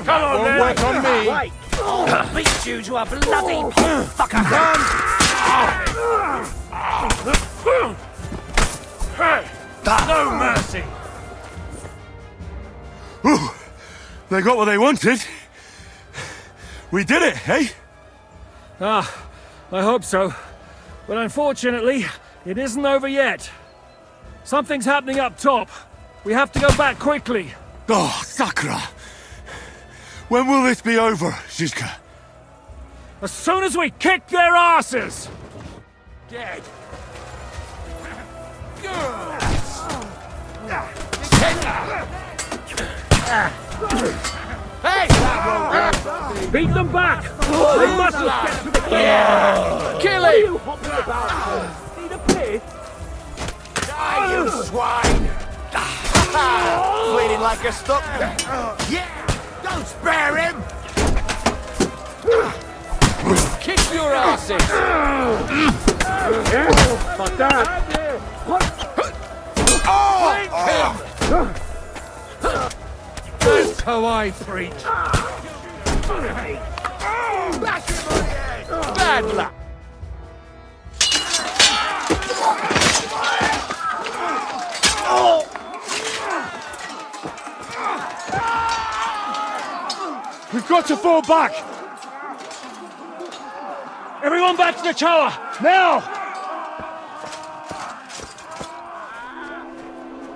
[SPEAKER 2] Come on, then! Work on me!
[SPEAKER 3] Right. I'll beat you to a bloody fucker!
[SPEAKER 2] No mercy! Ooh, they got what they wanted. We did it, eh?
[SPEAKER 1] Ah, I hope so. But unfortunately, it isn't over yet. Something's happening up top. We have to go back quickly.
[SPEAKER 2] Oh, Sakra! When will this be over, Zizka?
[SPEAKER 1] As soon as we kick their asses!
[SPEAKER 3] Dead. Hey!
[SPEAKER 13] Beat them back! They must get to the kill!
[SPEAKER 3] Kill
[SPEAKER 13] What are
[SPEAKER 3] him!
[SPEAKER 13] you hopping about for? Need a piss?
[SPEAKER 3] Die, you swine! Bleeding like a stuck. Yeah! Don't spare him! Kick your asses!
[SPEAKER 13] Fuck that!
[SPEAKER 1] That's how I preach.
[SPEAKER 3] Bad luck!
[SPEAKER 2] We've got to fall back!
[SPEAKER 1] Everyone back to the tower! Now!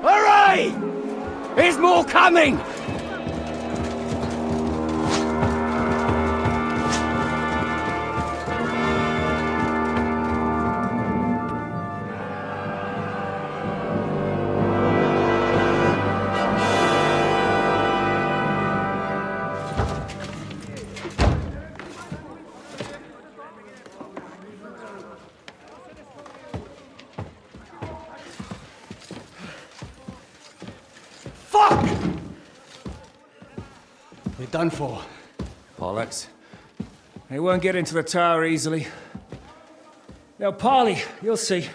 [SPEAKER 3] Hurry! There's more coming!
[SPEAKER 11] done for.
[SPEAKER 13] Bollocks. They won't get into the tower easily. Now, Parley, you'll see.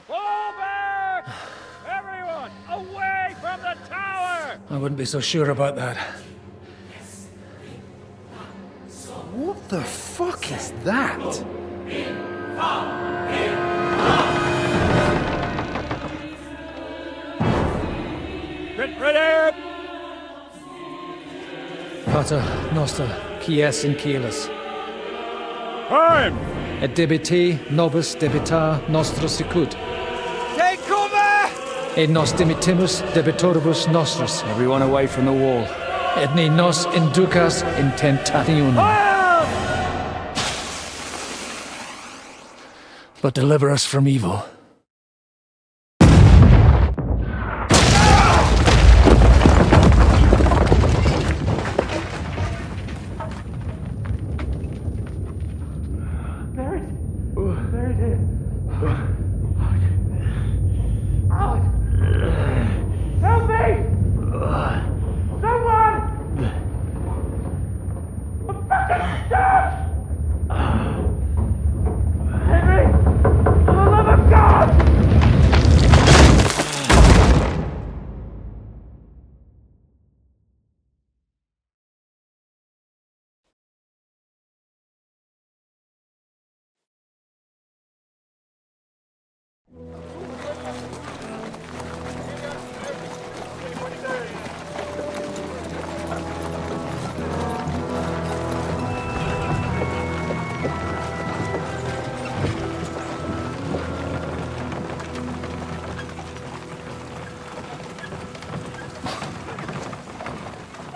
[SPEAKER 11] Fall back! Everyone, away from the tower!
[SPEAKER 1] I wouldn't be so sure about that.
[SPEAKER 6] What the fuck is that?
[SPEAKER 11] Get ready!
[SPEAKER 1] Pater noster, quies in caelus.
[SPEAKER 11] Time!
[SPEAKER 1] Et debiti nobis debita nostra sicut.
[SPEAKER 11] Take cover!
[SPEAKER 1] Et nos dimitimus debitoribus nostris.
[SPEAKER 13] Everyone away from the wall.
[SPEAKER 1] Et ne nos inducas in tentationem. But deliver us from evil.
[SPEAKER 11] Help me! Someone! I'm fucking stuck! Henry! For the love of God!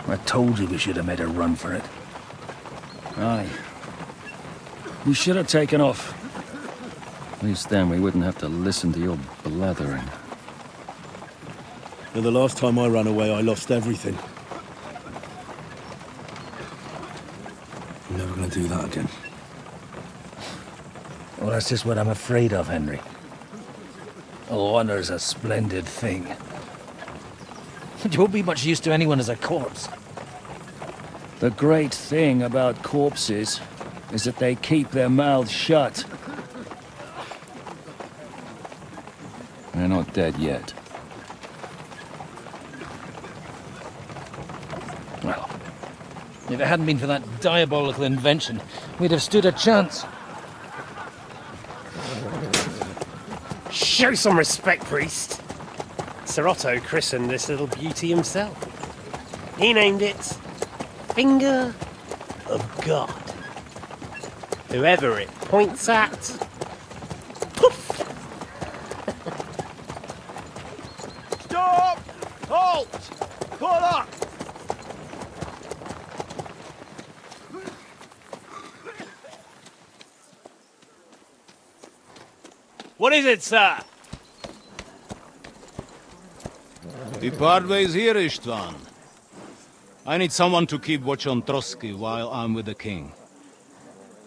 [SPEAKER 3] I told you we should have made a run for it. Aye. We should have taken off.
[SPEAKER 17] At least then we wouldn't have to listen to your blathering.
[SPEAKER 16] And the last time I ran away, I lost everything. I'm never gonna do that again.
[SPEAKER 3] Well, that's just what I'm afraid of, Henry. Honor's a splendid thing. You won't be much use to anyone as a corpse. The great thing about corpses is that they keep their mouths shut.
[SPEAKER 17] They're not dead yet.
[SPEAKER 3] Well, if it hadn't been for that diabolical invention, we'd have stood a chance.
[SPEAKER 11] Show some respect, priest. Sir Otto christened this little beauty himself. He named it Finger of God. Whoever it points at, poof! Stop! Halt! Pull up! What is it, sir?
[SPEAKER 14] The Parway's here, Istvan. I need someone to keep watch on Trotsky while I'm with the king.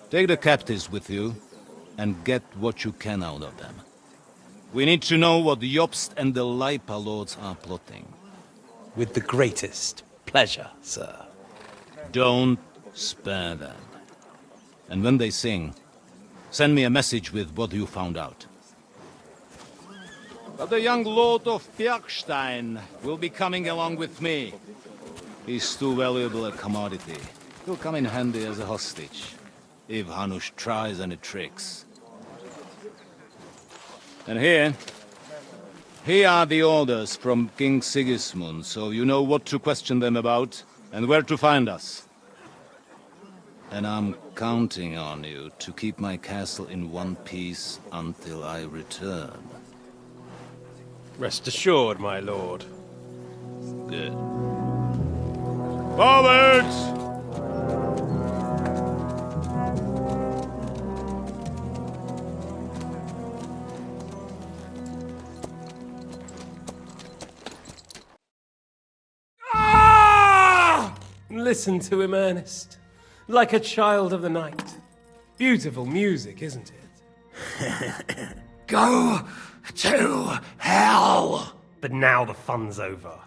[SPEAKER 14] Take the captives with you, and get what you can out of them. We need to know what the Jobst and the Leipa lords are plotting.
[SPEAKER 11] With the greatest pleasure, sir.
[SPEAKER 14] Don't spare them. And when they sing, send me a message with what you found out. But the young lord of Bjergstein will be coming along with me. He's too valuable a commodity. He'll come in handy as a hostage, if Hanush tries any tricks. And here are the orders from King Sigismund, so you know what to question them about, and where to find us. And I'm counting on you to keep my castle in one piece until I return.
[SPEAKER 11] Rest assured, my lord.
[SPEAKER 14] Good. Forwards!
[SPEAKER 11] Listen to him, Ernest. Like a child of the night. Beautiful music, isn't it?
[SPEAKER 18] Go to hell!
[SPEAKER 11] But now the fun's over.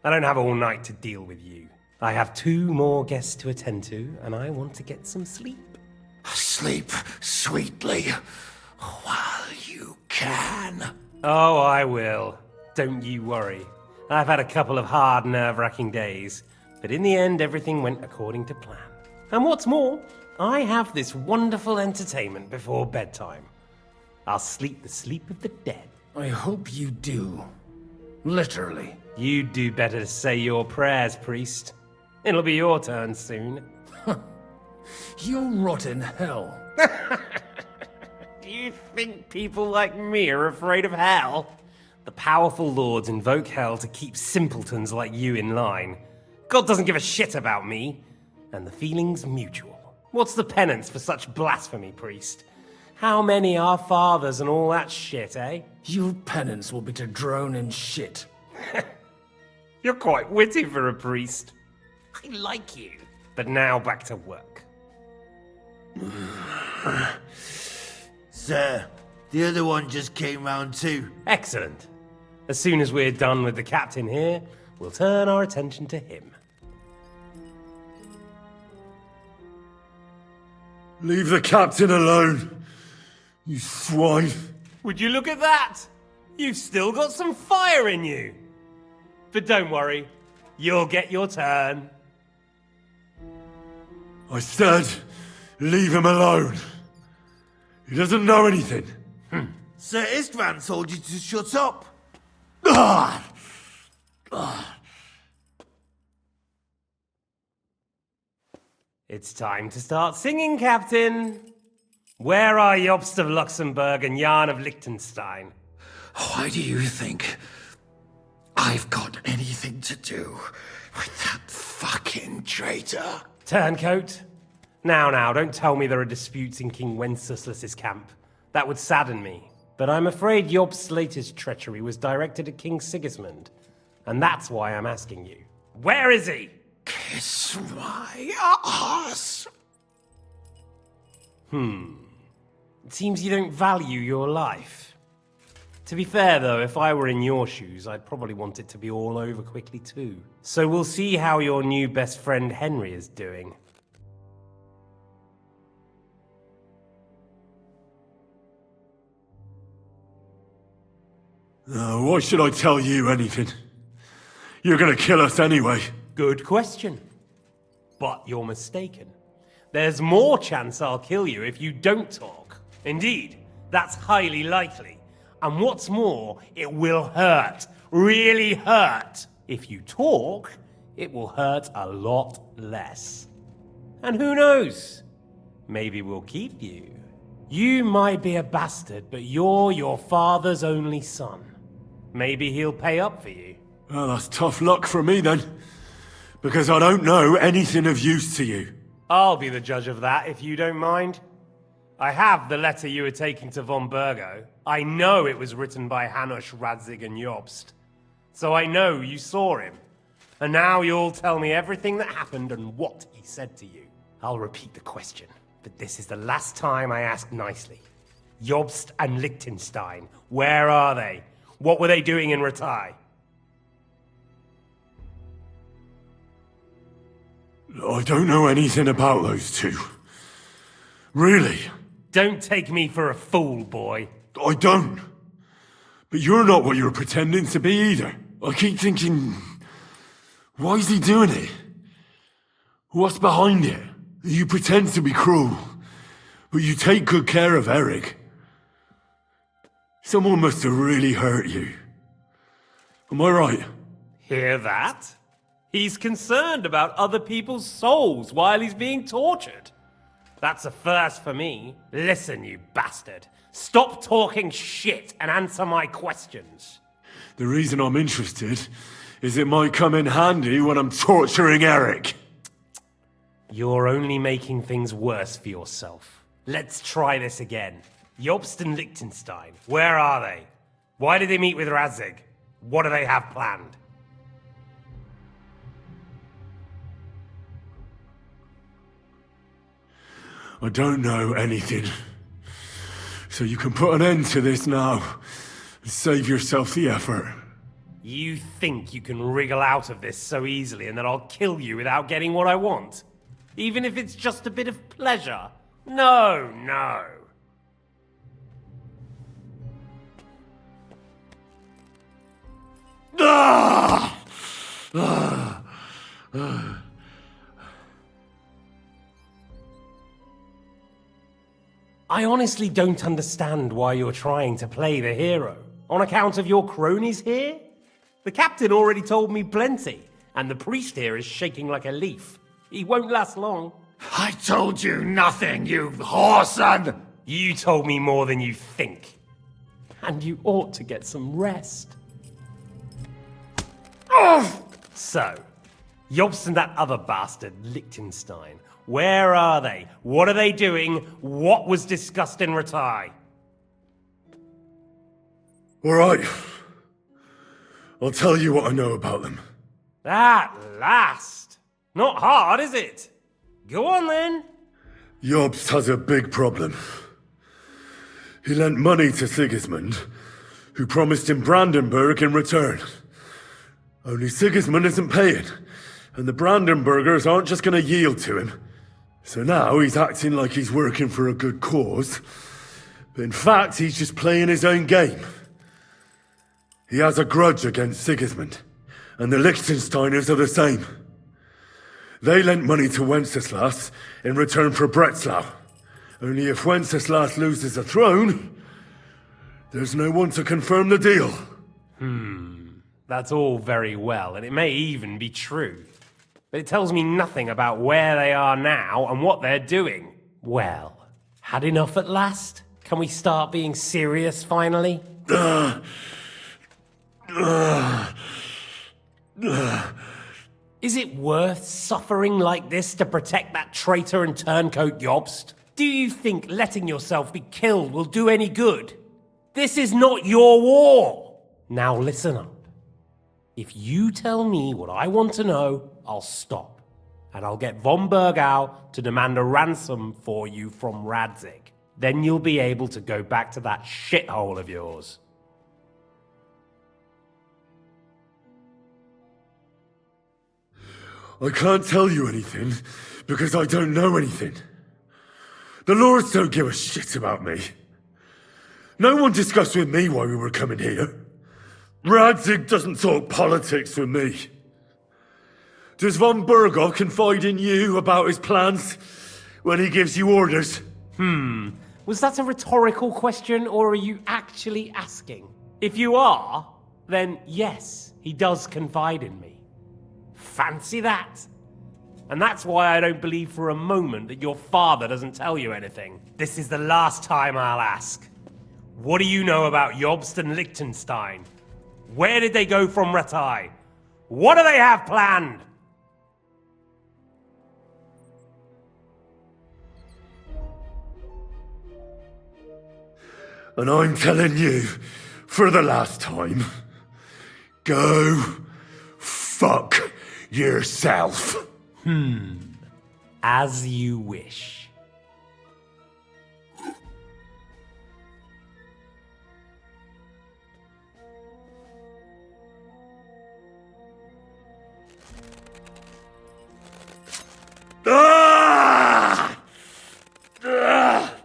[SPEAKER 11] I don't have all night to deal with you. I have 2 more guests to attend to, and I want to get some sleep.
[SPEAKER 18] Sleep sweetly while you can.
[SPEAKER 11] Oh, I will. Don't you worry. I've had a couple of hard, nerve-wracking days, but in the end, everything went according to plan. And what's more, I have this wonderful entertainment before bedtime. I'll sleep the sleep of the dead.
[SPEAKER 1] I hope you do. Literally.
[SPEAKER 11] You'd do better to say your prayers, priest. It'll be your turn soon.
[SPEAKER 1] You'll rot in hell.
[SPEAKER 11] Do you think people like me are afraid of hell? The powerful lords invoke hell to keep simpletons like you in line. God doesn't give a shit about me. And the feeling's mutual. What's the penance for such blasphemy, priest? How many are fathers and all that shit, eh?
[SPEAKER 1] Your penance will be to drown in shit.
[SPEAKER 11] You're quite witty for a priest. I like you. But now back to work.
[SPEAKER 3] Sir, the other one just came round too.
[SPEAKER 11] Excellent. As soon as we're done with the captain here, we'll turn our attention to him.
[SPEAKER 2] Leave the captain alone, you swine.
[SPEAKER 11] Would you look at that? You've still got some fire in you. But don't worry, you'll get your turn.
[SPEAKER 2] I said, leave him alone. He doesn't know anything.
[SPEAKER 3] Sir Istvan told you to shut up.
[SPEAKER 11] It's time to start singing, Captain. Where are Jobst of Luxembourg and Jan of Liechtenstein?
[SPEAKER 18] Why do you think I've got anything to do with that fucking traitor?
[SPEAKER 11] Turncoat. Now, don't tell me there are disputes in King Wenceslas's camp. That would sadden me. But I'm afraid Jobst's latest treachery was directed at King Sigismund. And that's why I'm asking you. Where is he?
[SPEAKER 18] Kiss my ass.
[SPEAKER 11] It seems you don't value your life. To be fair, though, if I were in your shoes, I'd probably want it to be all over quickly, too. So we'll see how your new best friend Henry is doing.
[SPEAKER 2] Why should I tell you anything? You're gonna kill us anyway.
[SPEAKER 11] Good question. But you're mistaken. There's more chance I'll kill you if you don't talk. Indeed, that's highly likely. And what's more, it will hurt. Really hurt. If you talk, it will hurt a lot less. And who knows? Maybe we'll keep you. You might be a bastard, but you're your father's only son. Maybe he'll pay up for you.
[SPEAKER 2] Well, that's tough luck for me then. Because I don't know anything of use to you.
[SPEAKER 11] I'll be the judge of that, if you don't mind. I have the letter you were taking to von Burgo. I know it was written by Hanush, Radzig, and Jobst. So I know you saw him. And now you'll tell me everything that happened and what he said to you. I'll repeat the question, but this is the last time I ask nicely. Jobst and Liechtenstein, where are they? What were they doing in Ratai?
[SPEAKER 2] I don't know anything about those two. Really?
[SPEAKER 11] Don't take me for a fool, boy.
[SPEAKER 2] I don't. But you're not what you're pretending to be either. I keep thinking, why is he doing it? What's behind it? You pretend to be cruel, but you take good care of Eric. Someone must have really hurt you. Am I right?
[SPEAKER 11] Hear that? He's concerned about other people's souls while he's being tortured. That's a first for me. Listen, you bastard. Stop talking shit and answer my questions.
[SPEAKER 2] The reason I'm interested is it might come in handy when I'm torturing Eric.
[SPEAKER 11] You're only making things worse for yourself. Let's try this again. Jobst and Liechtenstein, where are they? Why did they meet with Radzig? What do they have planned?
[SPEAKER 2] I don't know anything. So you can put an end to this now. And save yourself the effort.
[SPEAKER 11] You think you can wriggle out of this so easily and that I'll kill you without getting what I want? Even if it's just a bit of pleasure? No, no. I honestly don't understand why you're trying to play the hero. On account of your cronies here? The captain already told me plenty, and the priest here is shaking like a leaf. He won't last long.
[SPEAKER 18] I told you nothing, you whoreson!
[SPEAKER 11] You told me more than you think. And you ought to get some rest. So, Jobst and that other bastard, Liechtenstein, where are they? What are they doing? What was discussed in Ratai?
[SPEAKER 2] All right. I'll tell you what I know about them.
[SPEAKER 11] At last! Not hard, is it? Go on then.
[SPEAKER 2] Jobst has a big problem. He lent money to Sigismund, who promised him Brandenburg in return. Only Sigismund isn't paying, and the Brandenburgers aren't just going to yield to him. So now he's acting like he's working for a good cause, but in fact he's just playing his own game. He has a grudge against Sigismund, and the Liechtensteiners are the same. They lent money to Wenceslas in return for Breslau. Only if Wenceslas loses the throne, there's no one to confirm the deal.
[SPEAKER 11] That's all very well, and it may even be true. But it tells me nothing about where they are now and what they're doing. Well, had enough at last? Can we start being serious finally? Is it worth suffering like this to protect that traitor and turncoat Jobst? Do you think letting yourself be killed will do any good? This is not your war! Now listen up. If you tell me what I want to know, I'll stop. And I'll get von Bergau to demand a ransom for you from Radzig. Then you'll be able to go back to that shithole of yours.
[SPEAKER 2] I can't tell you anything, because I don't know anything. The Lords don't give a shit about me. No one discussed with me why we were coming here. Radzig doesn't talk politics with me. Does von Bergau confide in you about his plans when he gives you orders?
[SPEAKER 11] Was that a rhetorical question, or are you actually asking? If you are, then yes, he does confide in me. Fancy that. And that's why I don't believe for a moment that your father doesn't tell you anything. This is the last time I'll ask. What do you know about Jobst and Liechtenstein? Where did they go from Ratai? What do they have planned?
[SPEAKER 2] And I'm telling you, for the last time, go fuck yourself.
[SPEAKER 11] As you wish.
[SPEAKER 2] Ah! Ah!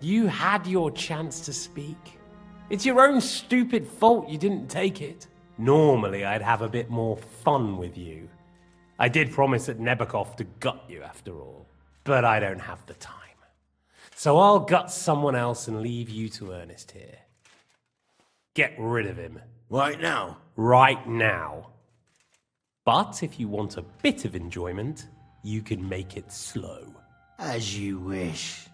[SPEAKER 11] You had your chance to speak. It's your own stupid fault you didn't take it. Normally, I'd have a bit more fun with you. I did promise at Nebakov to gut you, after all. But I don't have the time. So I'll gut someone else and leave you to Ernest here. Get rid of him.
[SPEAKER 3] Right now?
[SPEAKER 11] Right now. But if you want a bit of enjoyment, you can make it slow.
[SPEAKER 3] As you wish.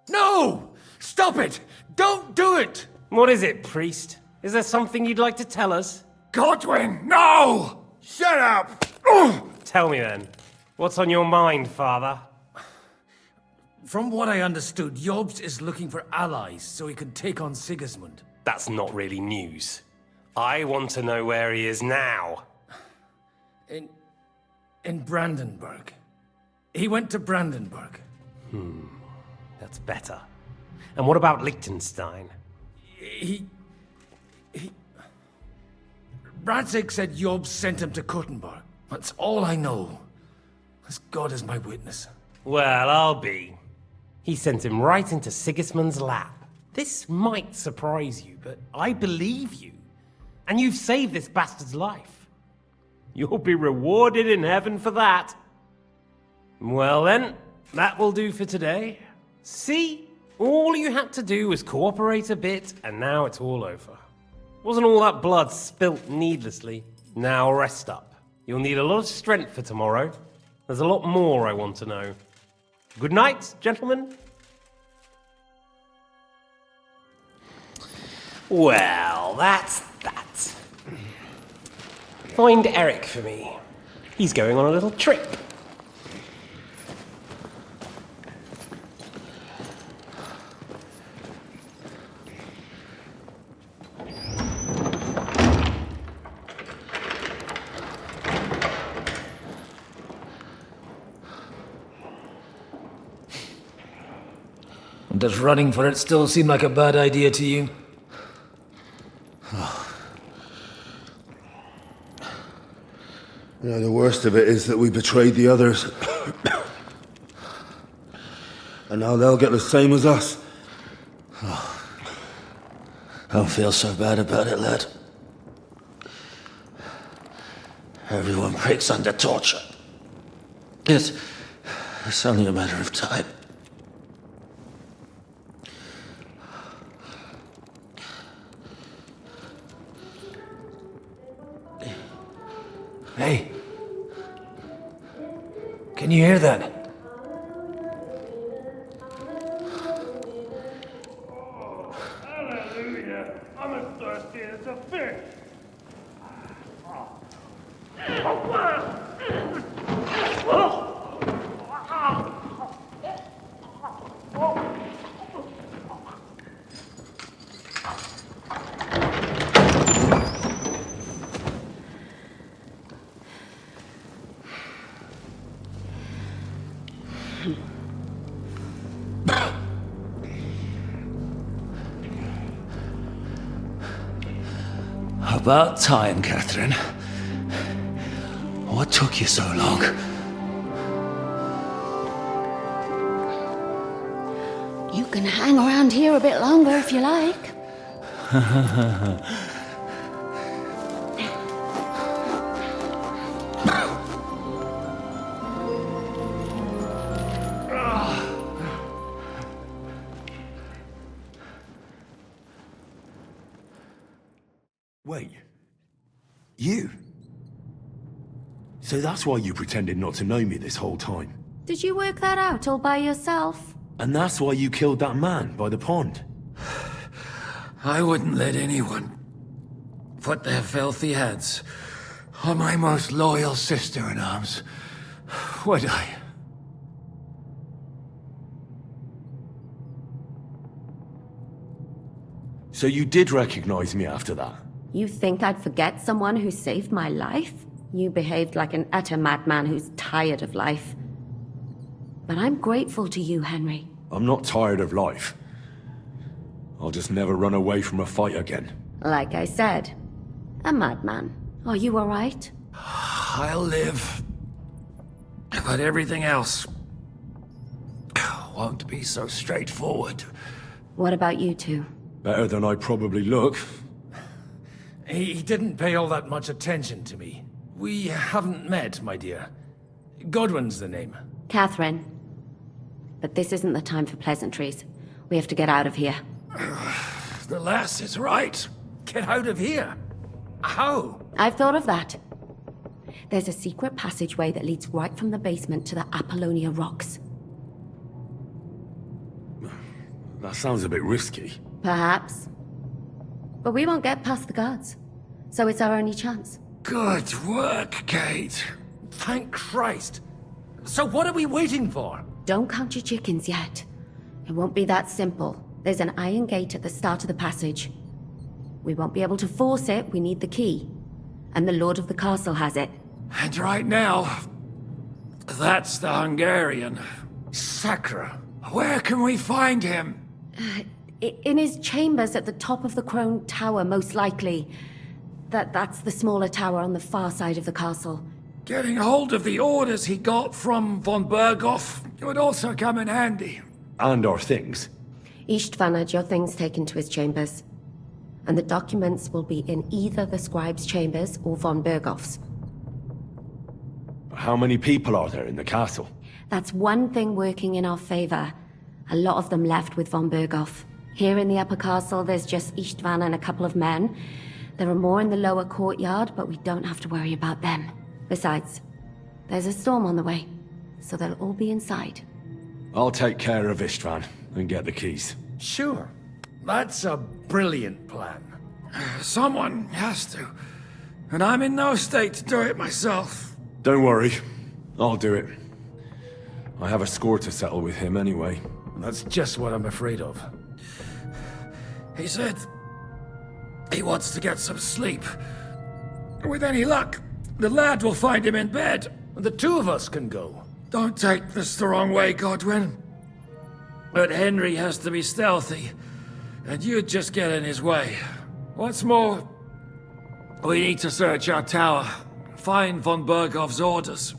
[SPEAKER 1] No! Stop it! Don't do it!
[SPEAKER 11] What is it, priest? Is there something you'd like to tell us?
[SPEAKER 1] Godwin, no!
[SPEAKER 3] Shut up!
[SPEAKER 11] Tell me then. What's on your mind, Father?
[SPEAKER 1] From what I understood, Jobst is looking for allies so he can take on Sigismund.
[SPEAKER 11] That's not really news. I want to know where he is now.
[SPEAKER 1] In Brandenburg. He went to Brandenburg.
[SPEAKER 11] That's better. And what about Liechtenstein?
[SPEAKER 1] Radzig said Jobst sent him to Kuttenberg. That's all I know. As God is my witness.
[SPEAKER 11] Well, I'll be. He sent him right into Sigismund's lap. This might surprise you, but I believe you. And you've saved this bastard's life. You'll be rewarded in heaven for that. Well then, that will do for today. See? All you had to do was cooperate a bit, and now it's all over. Wasn't all that blood spilt needlessly. Now rest up. You'll need a lot of strength for tomorrow. There's a lot more I want to know. Good night, gentlemen. Well, that's that. Find Eric for me. He's going on a little trip.
[SPEAKER 1] Does running for it still seem like a bad idea to you?
[SPEAKER 8] You know, the worst of it is that we betrayed the others. And now they'll get the same as us.
[SPEAKER 18] Don't feel so bad about it, lad. Everyone breaks under torture. It's only a matter of time.
[SPEAKER 1] Hey. Can you hear that?
[SPEAKER 13] Hallelujah! I'm as thirsty as a fish.
[SPEAKER 18] About time, Catherine. What took you so long?
[SPEAKER 19] You can hang around here a bit longer if you like.
[SPEAKER 2] Wait. You? So that's why you pretended not to know me this whole time?
[SPEAKER 19] Did you work that out all by yourself?
[SPEAKER 2] And that's why you killed that man by the pond?
[SPEAKER 18] I wouldn't let anyone put their filthy hands on my most loyal sister-in-arms, would I?
[SPEAKER 2] So you did recognize me after that?
[SPEAKER 19] You think I'd forget someone who saved my life? You behaved like an utter madman who's tired of life. But I'm grateful to you, Henry.
[SPEAKER 2] I'm not tired of life. I'll just never run away from a fight again.
[SPEAKER 19] Like I said, a madman. Are you all right?
[SPEAKER 18] I'll live. But everything else won't be so straightforward.
[SPEAKER 19] What about you two?
[SPEAKER 2] Better than I probably look.
[SPEAKER 1] He didn't pay all that much attention to me. We haven't met, my dear. Godwin's the name.
[SPEAKER 19] Catherine. But this isn't the time for pleasantries. We have to get out of here.
[SPEAKER 1] The lass is right. Get out of here. How?
[SPEAKER 19] I've thought of that. There's a secret passageway that leads right from the basement to the Apollonia Rocks.
[SPEAKER 2] That sounds a bit risky.
[SPEAKER 19] Perhaps. But we won't get past the guards. So it's our only chance.
[SPEAKER 18] Good work, Kate.
[SPEAKER 1] Thank Christ. So what are we waiting for?
[SPEAKER 19] Don't count your chickens yet. It won't be that simple. There's an iron gate at the start of the passage. We won't be able to force it, we need the key. And the Lord of the Castle has it.
[SPEAKER 18] And right now, that's the Hungarian.
[SPEAKER 1] Sacra.
[SPEAKER 18] Where can we find him?
[SPEAKER 19] In his chambers at the top of the Crone Tower, most likely. That's the smaller tower on the far side of the castle.
[SPEAKER 18] Getting hold of the orders he got from von Berghoff would also come in handy.
[SPEAKER 2] And our things.
[SPEAKER 19] Istvan had your things taken to his chambers. And the documents will be in either the scribe's chambers or von Berghoff's.
[SPEAKER 2] How many people are there in the castle?
[SPEAKER 19] That's one thing working in our favor. A lot of them left with von Berghoff. Here in the upper castle, there's just Istvan and a couple of men. There are more in the lower courtyard, but we don't have to worry about them. Besides, there's a storm on the way, so they'll all be inside.
[SPEAKER 2] I'll take care of Istvan and get the keys.
[SPEAKER 1] Sure. That's a brilliant plan.
[SPEAKER 18] Someone has to. And I'm in no state to do it myself.
[SPEAKER 2] Don't worry. I'll do it. I have a score to settle with him anyway.
[SPEAKER 1] That's just what I'm afraid of.
[SPEAKER 18] He said he wants to get some sleep. With any luck, the lad will find him in bed.
[SPEAKER 1] The two of us can go.
[SPEAKER 18] Don't take this the wrong way, Godwin. But Henry has to be stealthy, and you'd just get in his way. What's more, we need to search our tower, find von Berghoff's orders,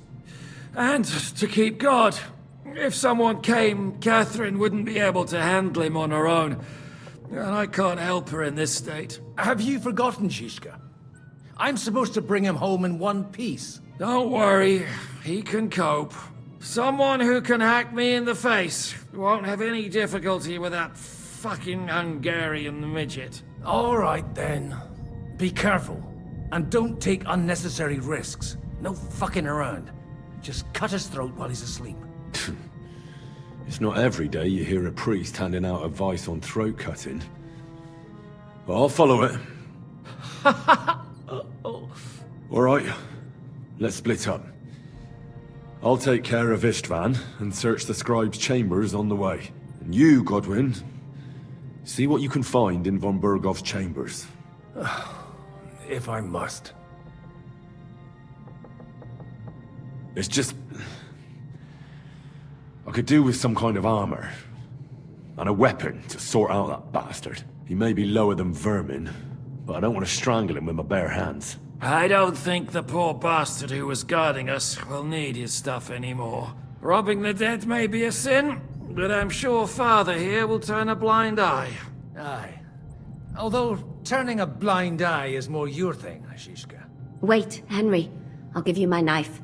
[SPEAKER 18] and to keep guard. If someone came, Catherine wouldn't be able to handle him on her own, and I can't help her in this state.
[SPEAKER 1] Have you forgotten, Zizka? I'm supposed to bring him home in one piece.
[SPEAKER 18] Don't worry, he can cope. Someone who can hack me in the face won't have any difficulty with that fucking Hungarian midget.
[SPEAKER 1] All right, then. Be careful. And don't take unnecessary risks. No fucking around. Just cut his throat while he's asleep.
[SPEAKER 2] It's not every day you hear a priest handing out advice on throat cutting. But I'll follow it. All right, let's split up. I'll take care of Istvan and search the scribe's chambers on the way. And you, Godwin, see what you can find in von Berghoff's chambers.
[SPEAKER 1] If I must.
[SPEAKER 2] It's just... I could do with some kind of armor. And a weapon to sort out that bastard. He may be lower than vermin, but I don't want to strangle him with my bare hands.
[SPEAKER 18] I don't think the poor bastard who was guarding us will need his stuff anymore. Robbing the dead may be a sin, but I'm sure Father here will turn a blind eye.
[SPEAKER 1] Aye. Although, turning a blind eye is more your thing, Zizka.
[SPEAKER 19] Wait, Henry. I'll give you my knife.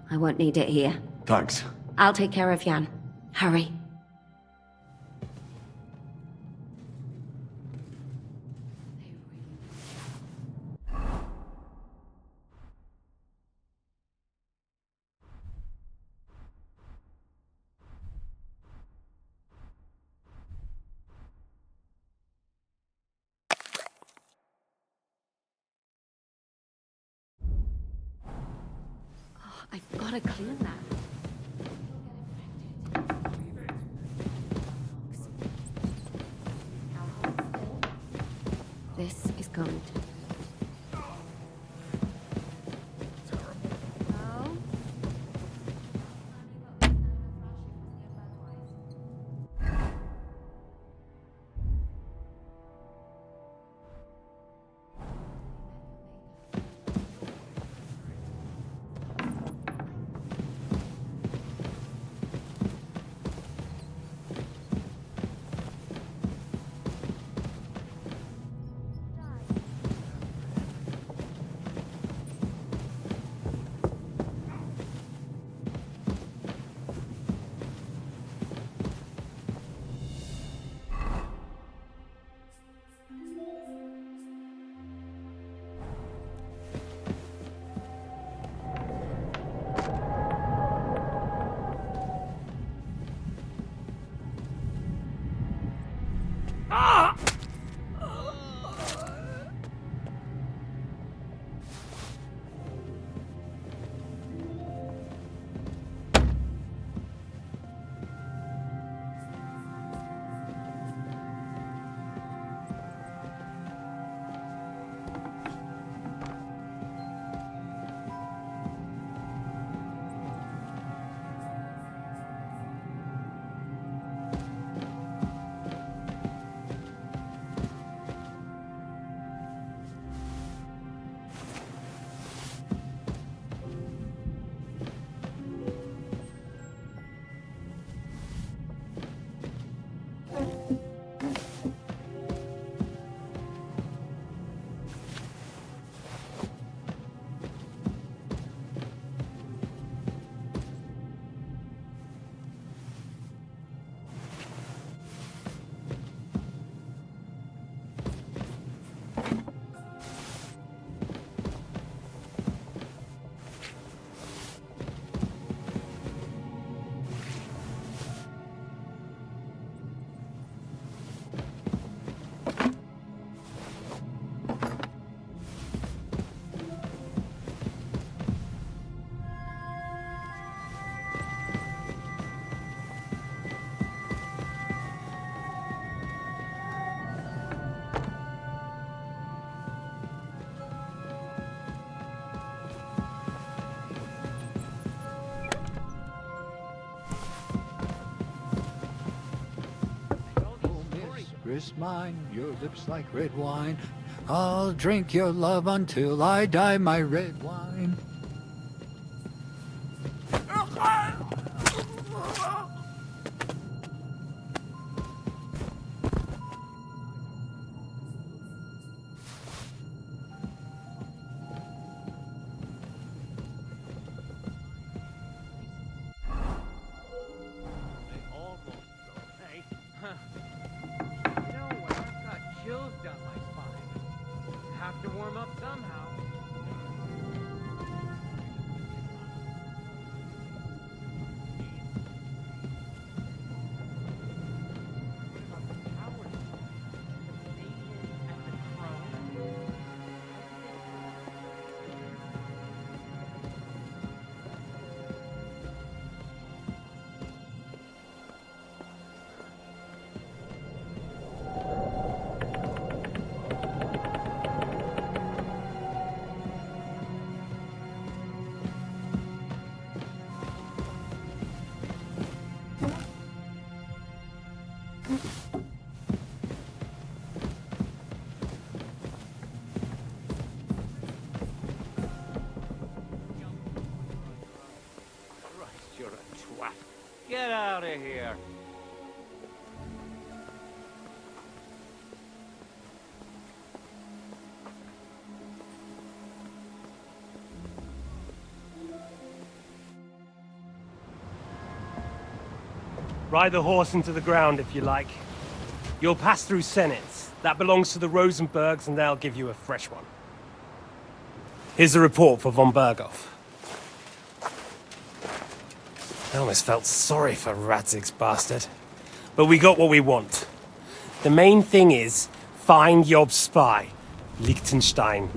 [SPEAKER 19] I won't need it here.
[SPEAKER 2] Thanks.
[SPEAKER 19] I'll take care of Jan. Hurry. I've got to clean that. This is going to...
[SPEAKER 20] is mine, your lips like red wine. I'll drink your love until I die, my red wine.
[SPEAKER 9] Have to warm up somehow. You're a twat. Get out of here.
[SPEAKER 11] Ride the horse into the ground if you like. You'll pass through Senates. That belongs to the Rosenbergs, and they'll give you a fresh one. Here's the report for von Berghoff. I almost felt sorry for Radzig's bastard. But we got what we want. The main thing is, find Job's spy, Liechtenstein.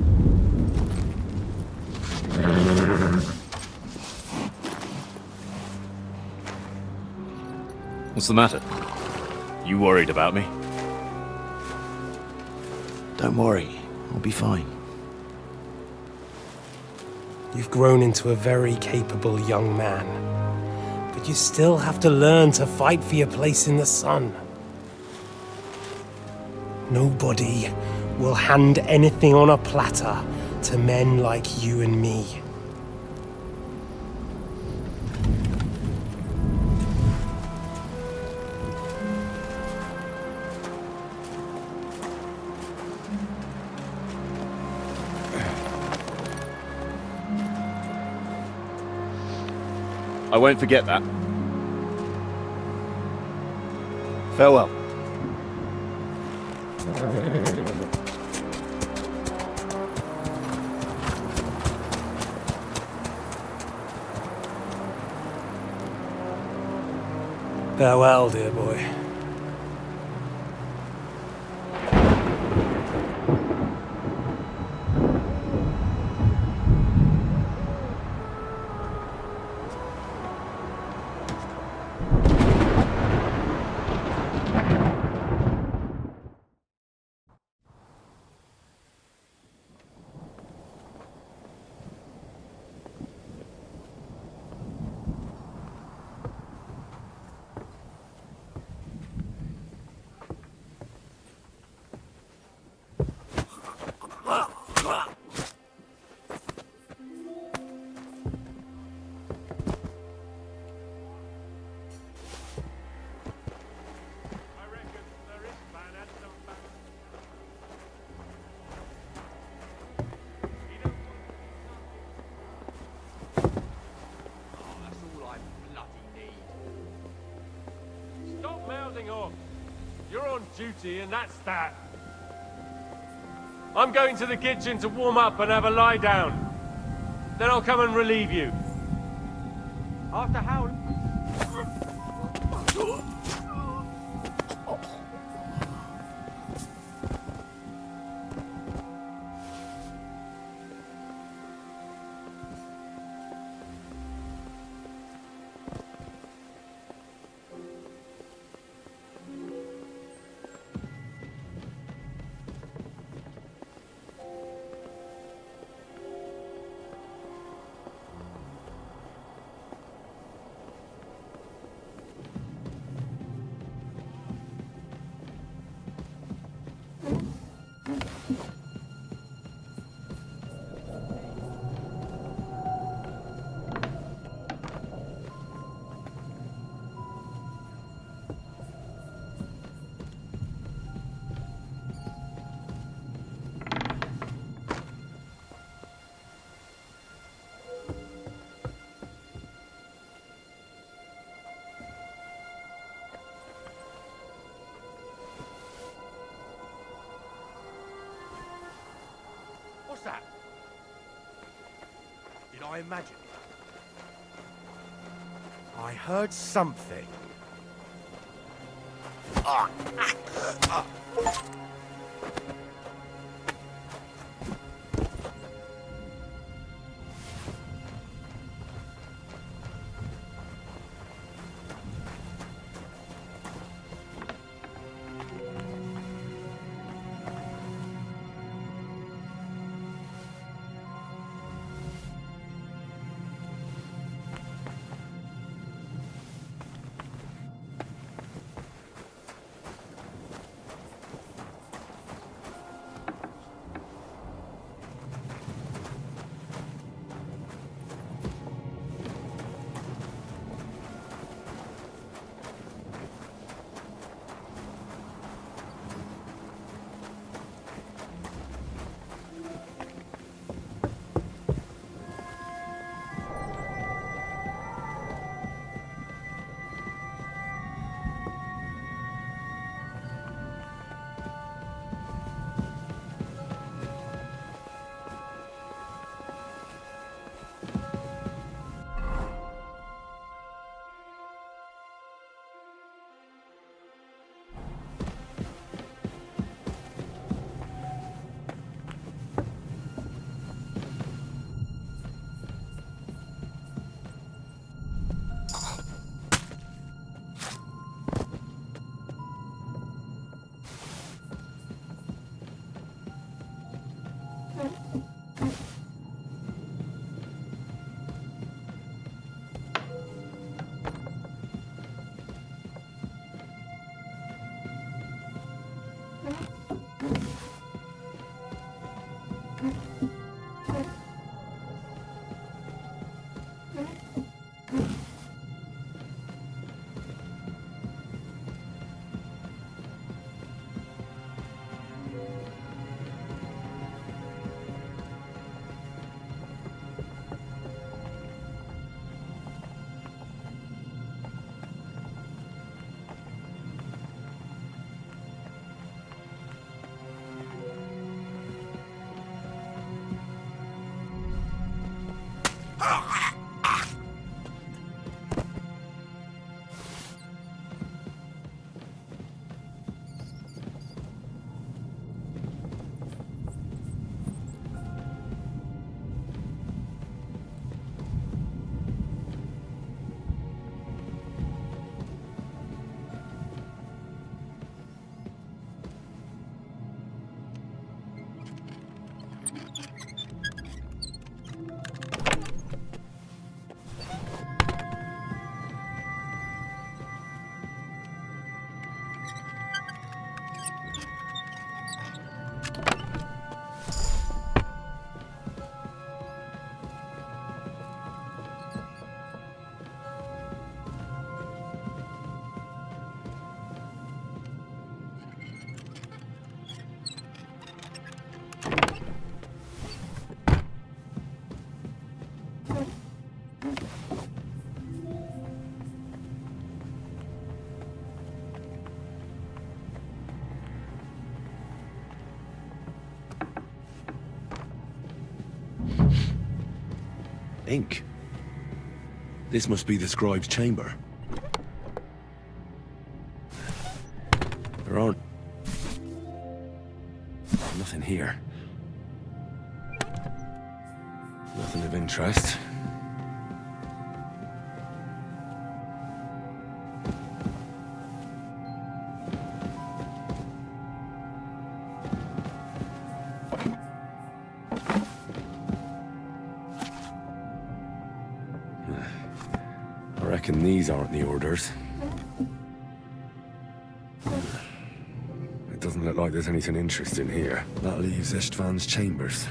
[SPEAKER 15] What's the matter? You worried about me?
[SPEAKER 16] Don't worry, I'll be fine.
[SPEAKER 11] You've grown into a very capable young man. But you still have to learn to fight for your place in the sun. Nobody will hand anything on a platter to men like you and me.
[SPEAKER 15] I won't forget that. Farewell.
[SPEAKER 11] Farewell, dear boy.
[SPEAKER 4] Stop mouthing off. You're on duty, and that's that. I'm going to the kitchen to warm up and have a lie down. Then I'll come and relieve you.
[SPEAKER 9] After how?
[SPEAKER 3] that? Did I imagine it? I heard something.
[SPEAKER 2] Ink. This must be the scribe's chamber. There aren't... nothing here. Nothing of interest. I reckon these aren't the orders. It doesn't look like there's anything interesting here. That leaves Istvan's chambers.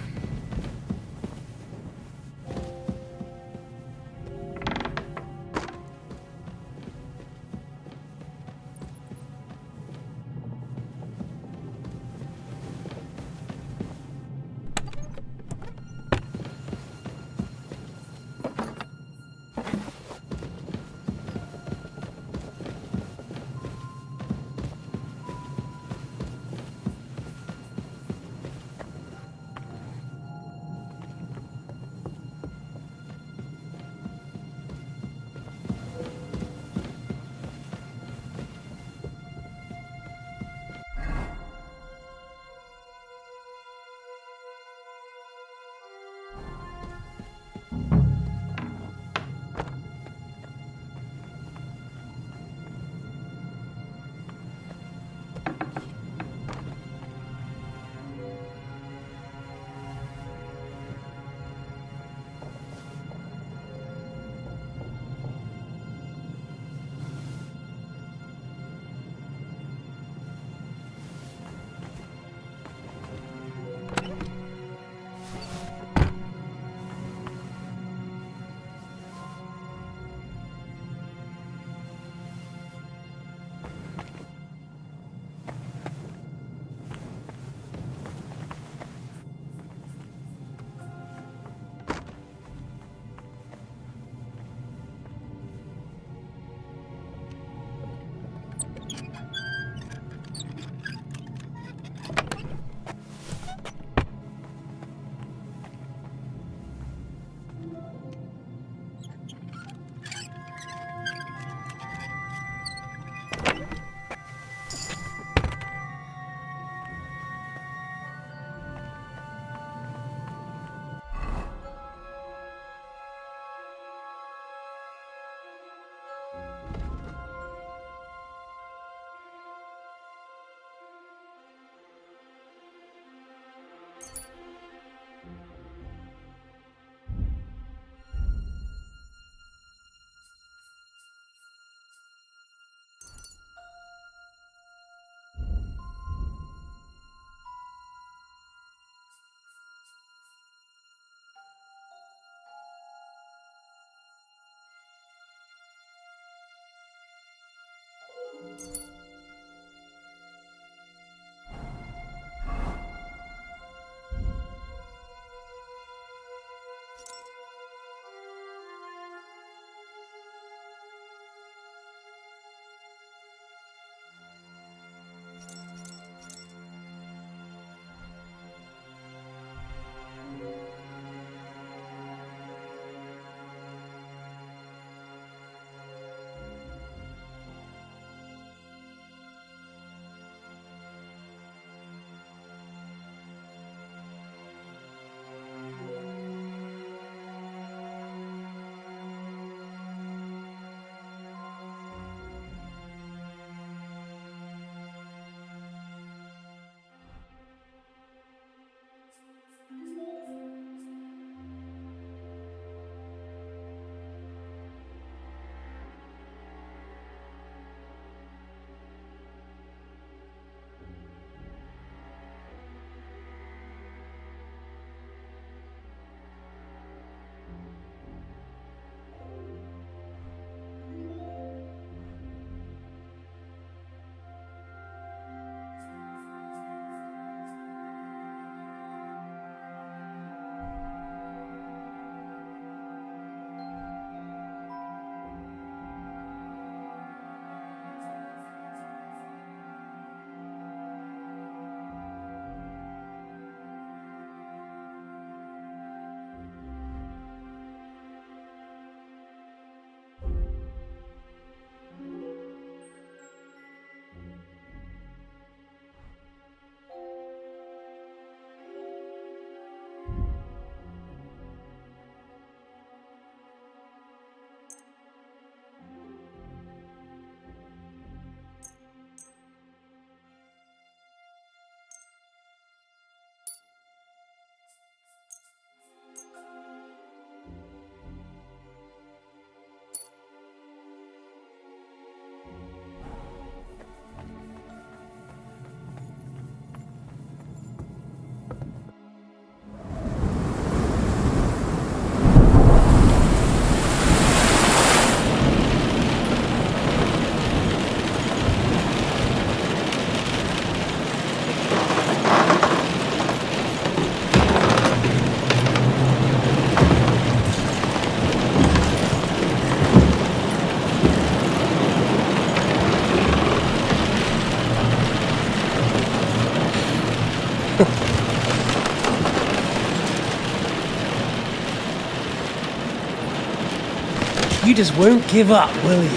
[SPEAKER 9] You just won't give up, will you?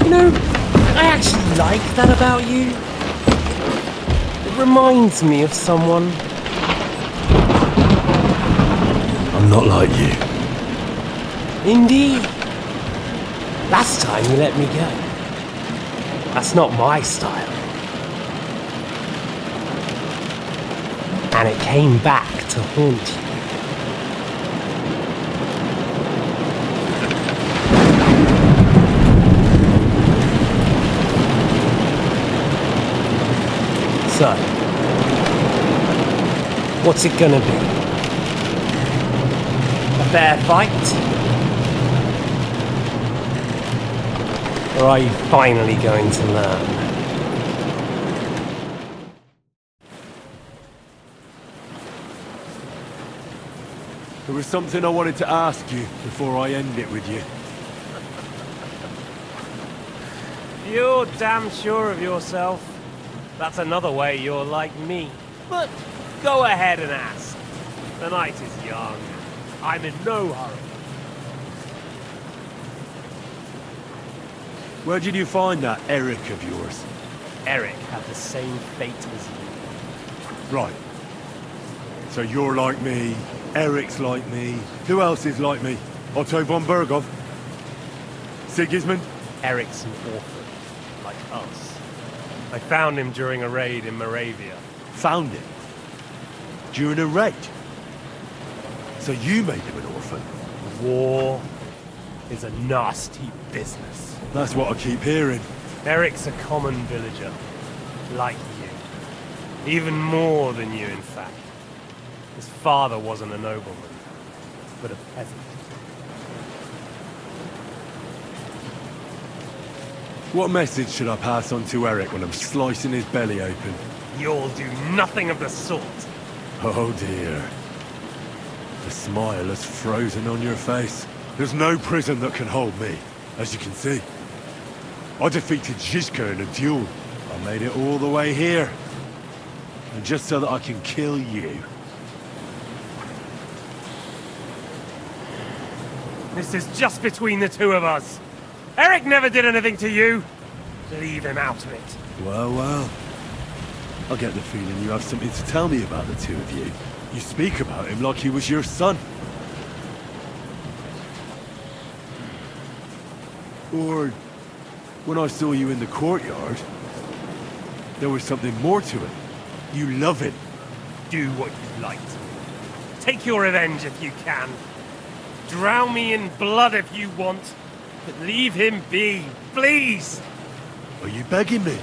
[SPEAKER 9] You know, I actually like that about you. It reminds me of someone.
[SPEAKER 2] I'm not like you.
[SPEAKER 9] Indeed. Last time you let me go. That's not my style. And it came back to haunt you. So, what's it gonna be? A fair fight? Or are you finally going to learn?
[SPEAKER 2] There was something I wanted to ask you before I end it with you.
[SPEAKER 11] You're damn sure of yourself. That's another way you're like me. But go ahead and ask. The night is young. I'm in no hurry.
[SPEAKER 2] Where did you find that Eric of yours?
[SPEAKER 11] Eric had the same fate as you.
[SPEAKER 2] Right. So you're like me, Eric's like me. Who else is like me? Otto von Berghoff? Sigismund?
[SPEAKER 11] Eric's an orphan, like us. I found him during a raid in Moravia.
[SPEAKER 2] Found him? During a raid? So you made him an orphan?
[SPEAKER 11] War is a nasty business.
[SPEAKER 2] That's what I keep hearing.
[SPEAKER 11] Eric's a common villager, like you. Even more than you, in fact. His father wasn't a nobleman, but a peasant.
[SPEAKER 2] What message should I pass on to Eric when I'm slicing his belly open?
[SPEAKER 11] You'll do nothing of the sort.
[SPEAKER 2] Oh dear. The smile has frozen on your face. There's no prison that can hold me, as you can see. I defeated Zizka in a duel. I made it all the way here. And just so that I can kill you.
[SPEAKER 11] This is just between the two of us. Eric never did anything to you. Leave him out of it.
[SPEAKER 2] Well, well. I get the feeling you have something to tell me about the two of you. You speak about him like he was your son. Or, when I saw you in the courtyard, there was something more to it. You love him.
[SPEAKER 11] Do what you like. Take your revenge if you can. Drown me in blood if you want. But leave him be, please!
[SPEAKER 2] Are you begging me?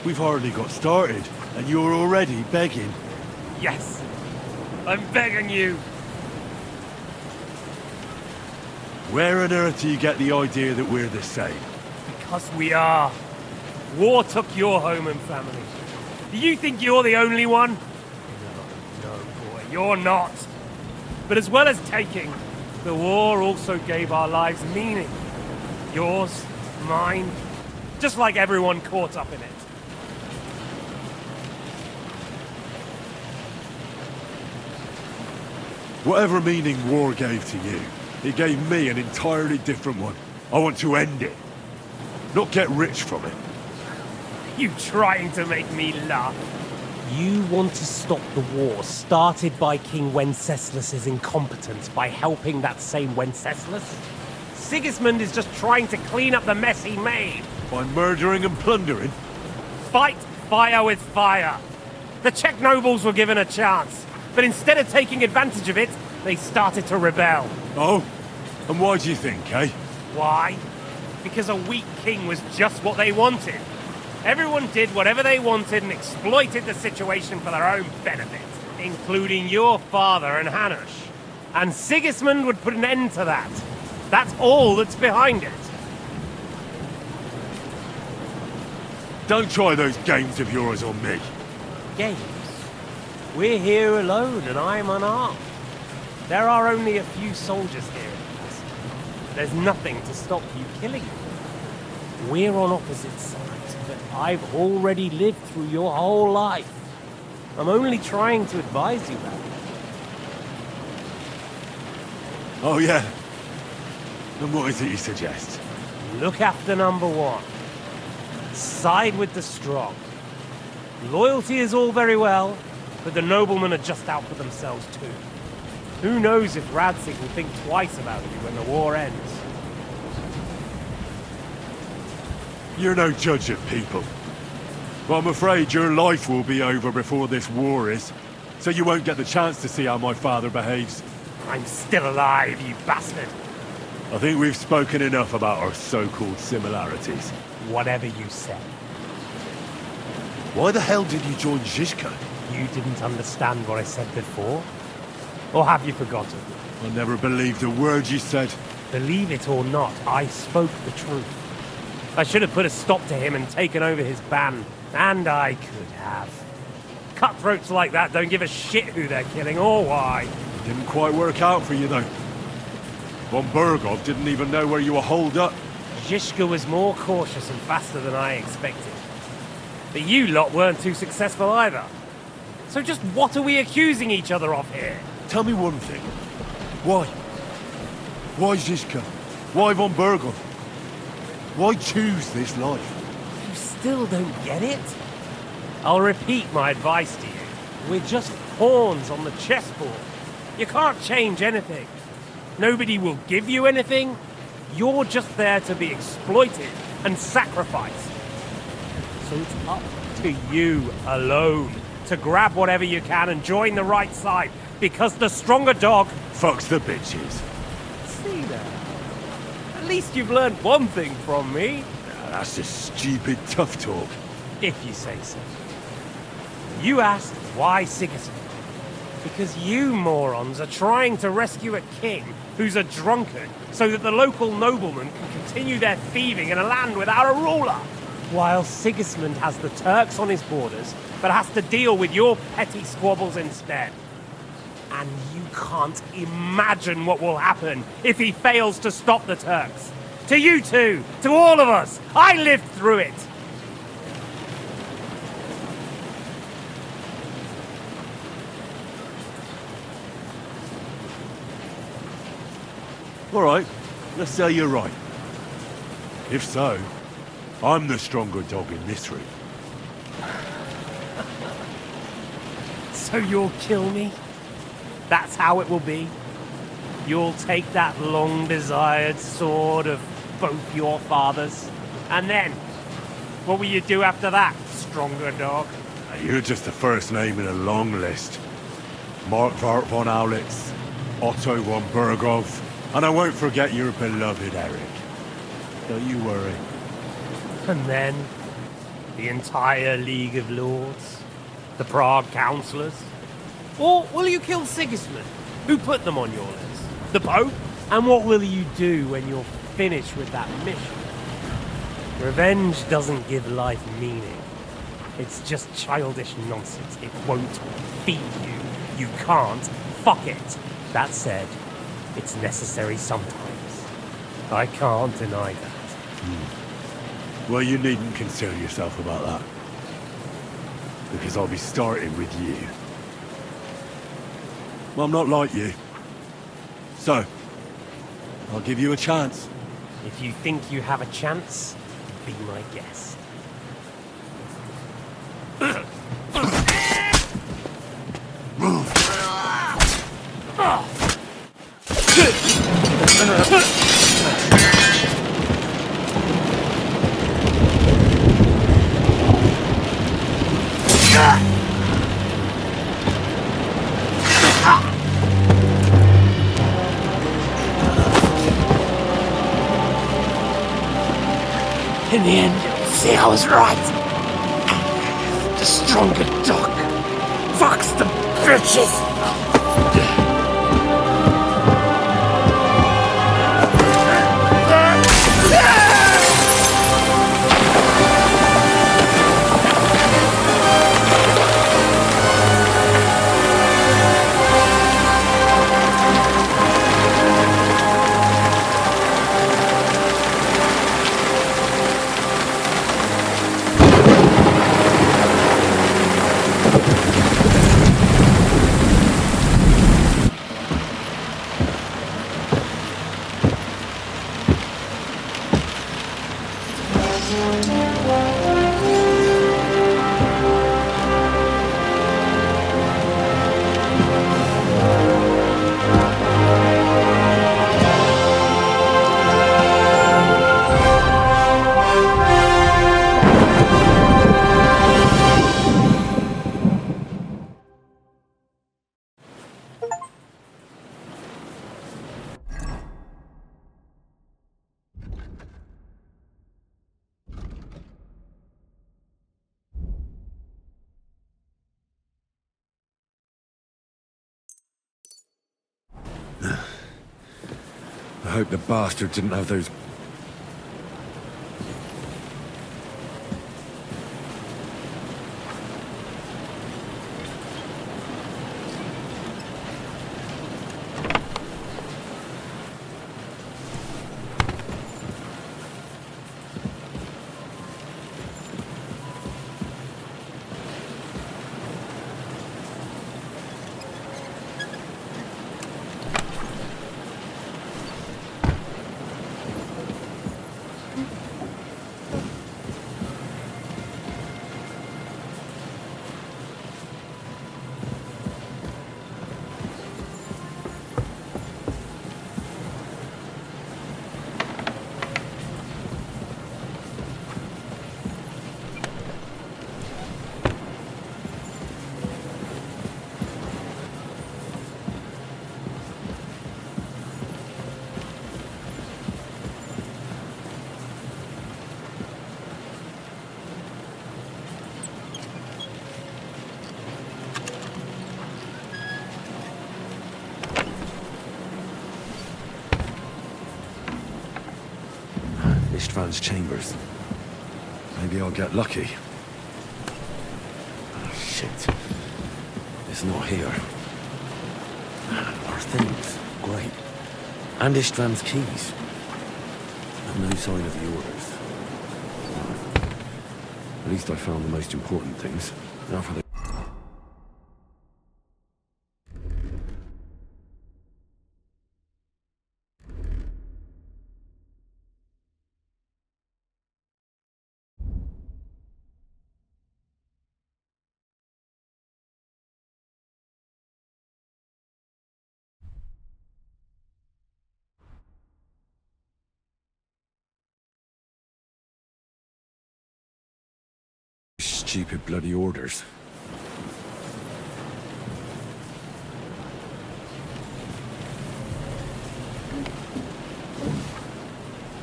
[SPEAKER 2] We've hardly got started, and you're already begging.
[SPEAKER 11] Yes, I'm begging you.
[SPEAKER 2] Where on earth do you get the idea that we're the same?
[SPEAKER 11] Because we are. War took your home and family. Do you think you're the only one? No, boy, you're not. But as well as taking, the war also gave our lives meaning. Yours, mine, just like everyone caught up in it.
[SPEAKER 2] Whatever meaning war gave to you, it gave me an entirely different one. I want to end it, not get rich from it.
[SPEAKER 11] You trying to make me laugh?
[SPEAKER 9] You want to stop the war started by King Wenceslas's incompetence by helping that same Wenceslas?
[SPEAKER 11] Sigismund is just trying to clean up the mess he made.
[SPEAKER 2] By murdering and plundering?
[SPEAKER 11] Fight fire with fire. The Czech nobles were given a chance, but instead of taking advantage of it, they started to rebel.
[SPEAKER 2] Oh? And why do you think, eh?
[SPEAKER 11] Why? Because a weak king was just what they wanted. Everyone did whatever they wanted and exploited the situation for their own benefit, including your father and Hanush. And Sigismund would put an end to that. That's all that's behind it.
[SPEAKER 2] Don't try those games of yours on me.
[SPEAKER 11] Games? We're here alone and I'm unarmed. There are only a few soldiers here in the castle. There's nothing to stop you killing them. We're on opposite sides, But I've already lived through your whole life. I'm only trying to advise you, Rad.
[SPEAKER 2] Oh, yeah. And what is it you suggest?
[SPEAKER 11] Look after number one. Side with the strong. Loyalty is all very well, but the noblemen are just out for themselves too. Who knows if Radzig will think twice about you when the war ends.
[SPEAKER 2] You're no judge of people. But I'm afraid your life will be over before this war is, so you won't get the chance to see how my father behaves.
[SPEAKER 11] I'm still alive, you bastard!
[SPEAKER 2] I think we've spoken enough about our so-called similarities.
[SPEAKER 11] Whatever you say.
[SPEAKER 2] Why the hell did you join Zizka?
[SPEAKER 11] You didn't understand what I said before? Or have you forgotten?
[SPEAKER 2] I never believed a word you said.
[SPEAKER 11] Believe it or not, I spoke the truth. I should have put a stop to him and taken over his band. And I could have. Cutthroats like that don't give a shit who they're killing or why.
[SPEAKER 2] Didn't quite work out for you, though. Von Bergov didn't even know where you were holed up.
[SPEAKER 11] Zizka was more cautious and faster than I expected. But you lot weren't too successful either. So just what are we accusing each other of here?
[SPEAKER 2] Tell me one thing. Why? Why Zizka? Why Von Bergov? Why choose this life?
[SPEAKER 11] You still don't get it? I'll repeat my advice to you. We're just pawns on the chessboard. You can't change anything. Nobody will give you anything. You're just there to be exploited and sacrificed. So it's up to you alone to grab whatever you can and join the right side, because the stronger dog
[SPEAKER 2] fucks the bitches.
[SPEAKER 11] See there. At least you've learned one thing from me.
[SPEAKER 2] That's just stupid tough talk.
[SPEAKER 11] If you say so. You asked why Sigismund? Because you morons are trying to rescue a king who's a drunkard so that the local noblemen can continue their thieving in a land without a ruler. While Sigismund has the Turks on his borders, but has to deal with your petty squabbles instead. And you can't imagine what will happen if he fails to stop the Turks. To you two, to all of us, I lived through it.
[SPEAKER 2] All right, let's say you're right. If so, I'm the stronger dog in this room.
[SPEAKER 11] So you'll kill me? That's how it will be? You'll take that long-desired sword of both your fathers? And then, what will you do after that, stronger dog?
[SPEAKER 2] You're just the first name in a long list. Mark von Aulitz, Otto von Bergov, and I won't forget your beloved Eric. Don't you worry.
[SPEAKER 11] And then, the entire League of Lords? The Prague Councillors? Or will you kill Sigismund? Who put them on your list? The Pope? And what will you do when you're finished with that mission? Revenge doesn't give life meaning. It's just childish nonsense. It won't feed you. You can't fuck it. That said, it's necessary sometimes. I can't deny that.
[SPEAKER 2] Well, you needn't concern yourself about that. Because I'll be starting with you. Well, I'm not like you. So, I'll give you a chance.
[SPEAKER 11] If you think you have a chance, be my guest.
[SPEAKER 18] In the end, you'll see I was right. The stronger dog fucks the bitches.
[SPEAKER 2] hope the bastard didn't have those... Ishtvan's chambers. Maybe I'll get lucky. Oh, shit. It's not here. Our things. Great. And Ishtvan's keys. And no sign of the orders. At least I found the most important things. Now for the... Stupid bloody orders.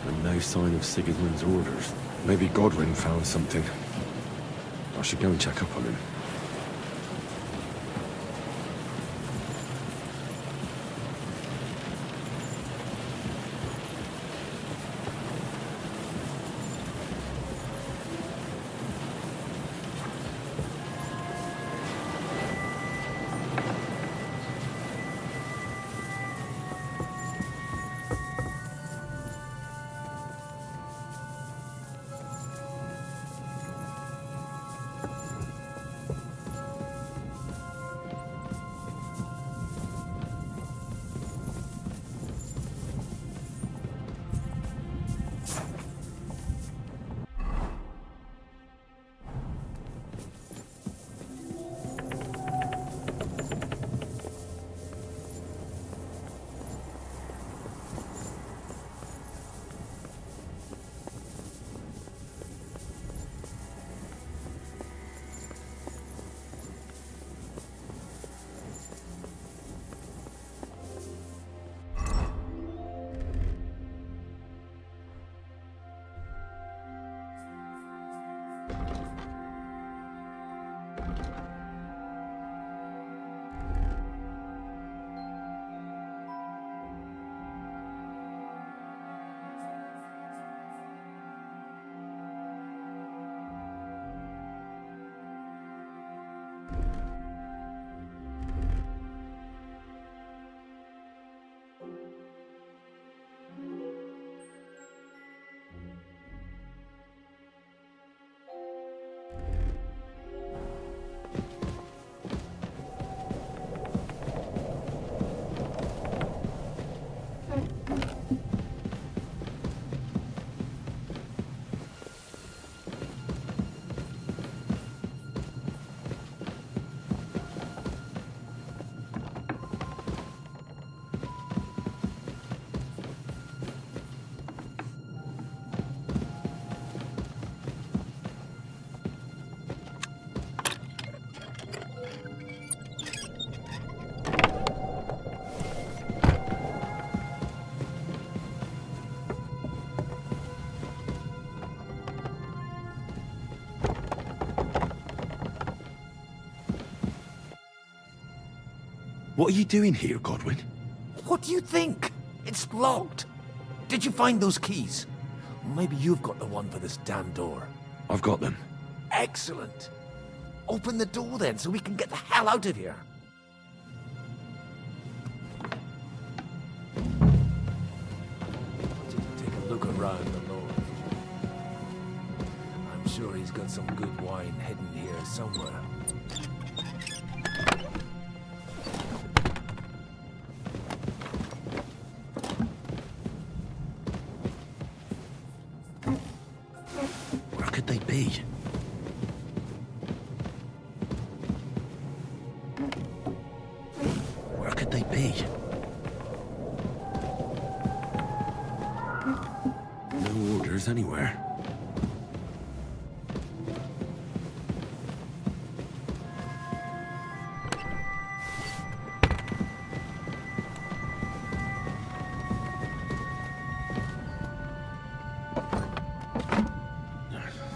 [SPEAKER 2] And no sign of Sigismund's orders. Maybe Godwin found something. I should go and check up on him. What are you doing here, Godwin?
[SPEAKER 1] What do you think? It's locked. Did you find those keys? Maybe you've got the one for this damn door.
[SPEAKER 2] I've got them.
[SPEAKER 1] Excellent. Open the door then, so we can get the hell out of here. Take a look around the Lord. I'm sure he's got some good wine hidden here somewhere.
[SPEAKER 6] Where could they be? Where could they be?
[SPEAKER 2] No orders anywhere.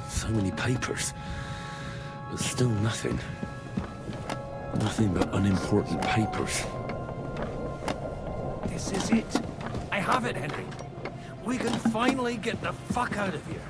[SPEAKER 2] So many papers, but still nothing. Nothing but unimportant papers.
[SPEAKER 1] This is it. I have it, Henry. We can finally get the fuck out of here.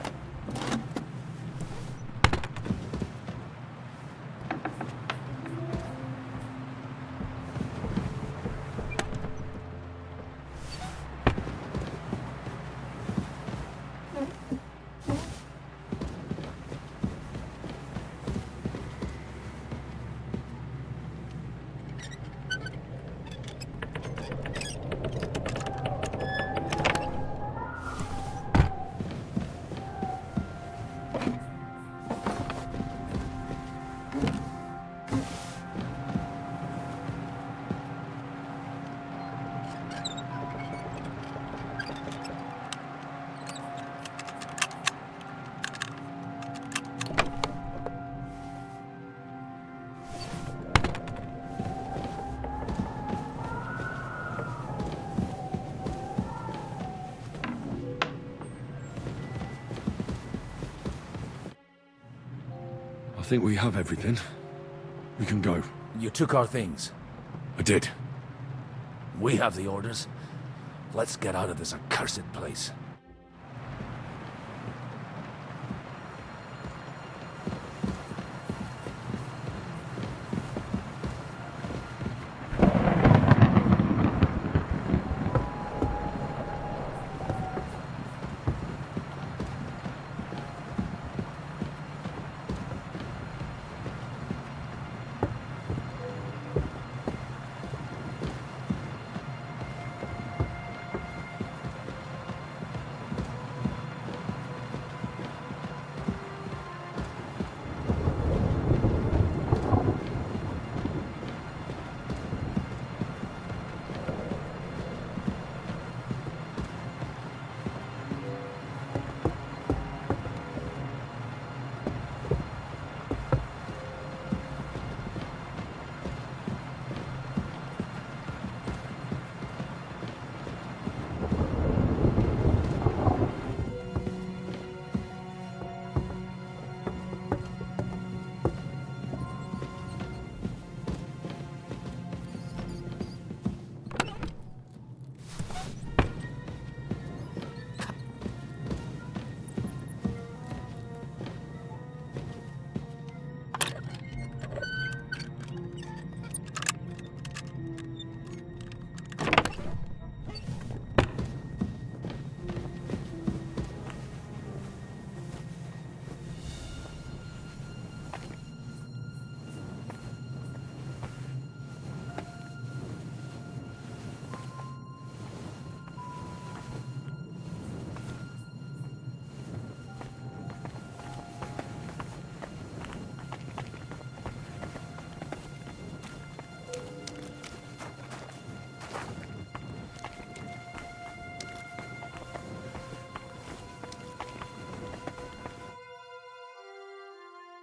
[SPEAKER 2] I think we have everything. We can go.
[SPEAKER 1] You took our things.
[SPEAKER 2] I did.
[SPEAKER 1] We have the orders. Let's get out of this accursed place.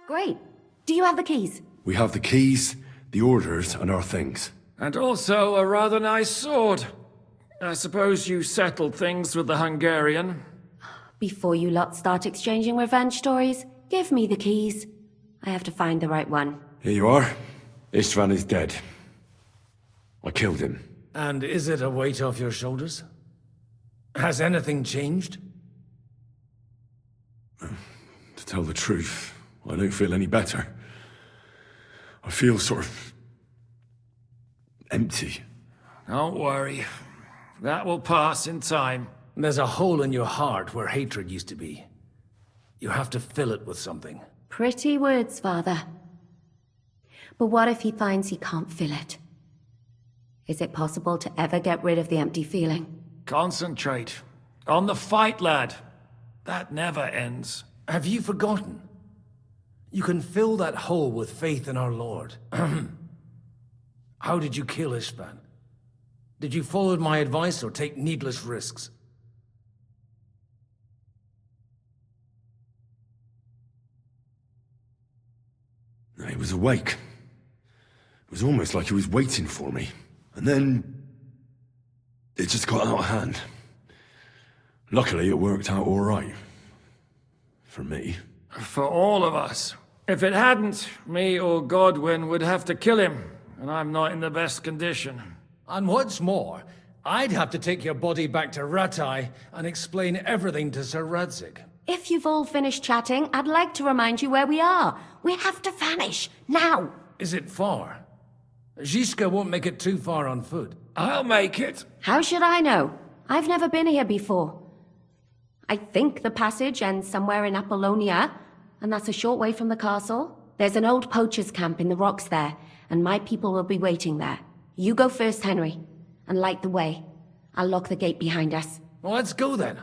[SPEAKER 19] Great. Do you have the keys?
[SPEAKER 2] We have the keys, the orders, and our things.
[SPEAKER 18] And also a rather nice sword. I suppose you settled things with the Hungarian.
[SPEAKER 19] Before you lot start exchanging revenge stories, give me the keys. I have to find the right one.
[SPEAKER 2] Here you are. Istvan is dead. I killed him.
[SPEAKER 1] And is it a weight off your shoulders? Has anything changed?
[SPEAKER 15] To tell the truth, I don't feel any better. I feel sort of empty.
[SPEAKER 18] Don't worry. That will pass in time.
[SPEAKER 1] There's a hole in your heart where hatred used to be. You have to fill it with something.
[SPEAKER 19] Pretty words, Father. But what if he finds he can't fill it? Is it possible to ever get rid of the empty feeling?
[SPEAKER 18] Concentrate. On the fight, lad. That never ends.
[SPEAKER 1] Have you forgotten? You can fill that hole with faith in our Lord. How did you kill Ishvan? Did you follow my advice or take needless risks?
[SPEAKER 15] He was awake. It was almost like he was waiting for me. And then... it just got out of hand. Luckily, it worked out all right. For me.
[SPEAKER 18] For all of us. If it hadn't, me or Godwin would have to kill him, and I'm not in the best condition.
[SPEAKER 1] And what's more, I'd have to take your body back to Rattay and explain everything to Sir Radzig.
[SPEAKER 19] If you've all finished chatting, I'd like to remind you where we are. We have to vanish, now!
[SPEAKER 1] Is it far? Zizka won't make it too far on foot.
[SPEAKER 18] I'll make it.
[SPEAKER 19] How should I know? I've never been here before. I think the passage ends somewhere in Apollonia, and that's a short way from the castle. There's an old poacher's camp in the rocks there, and my people will be waiting there. You go first, Henry, and light the way. I'll lock the gate behind us.
[SPEAKER 1] Well, let's go then.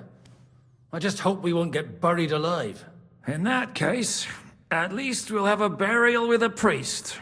[SPEAKER 1] I just hope we won't get buried alive.
[SPEAKER 18] In that case, at least we'll have a burial with a priest.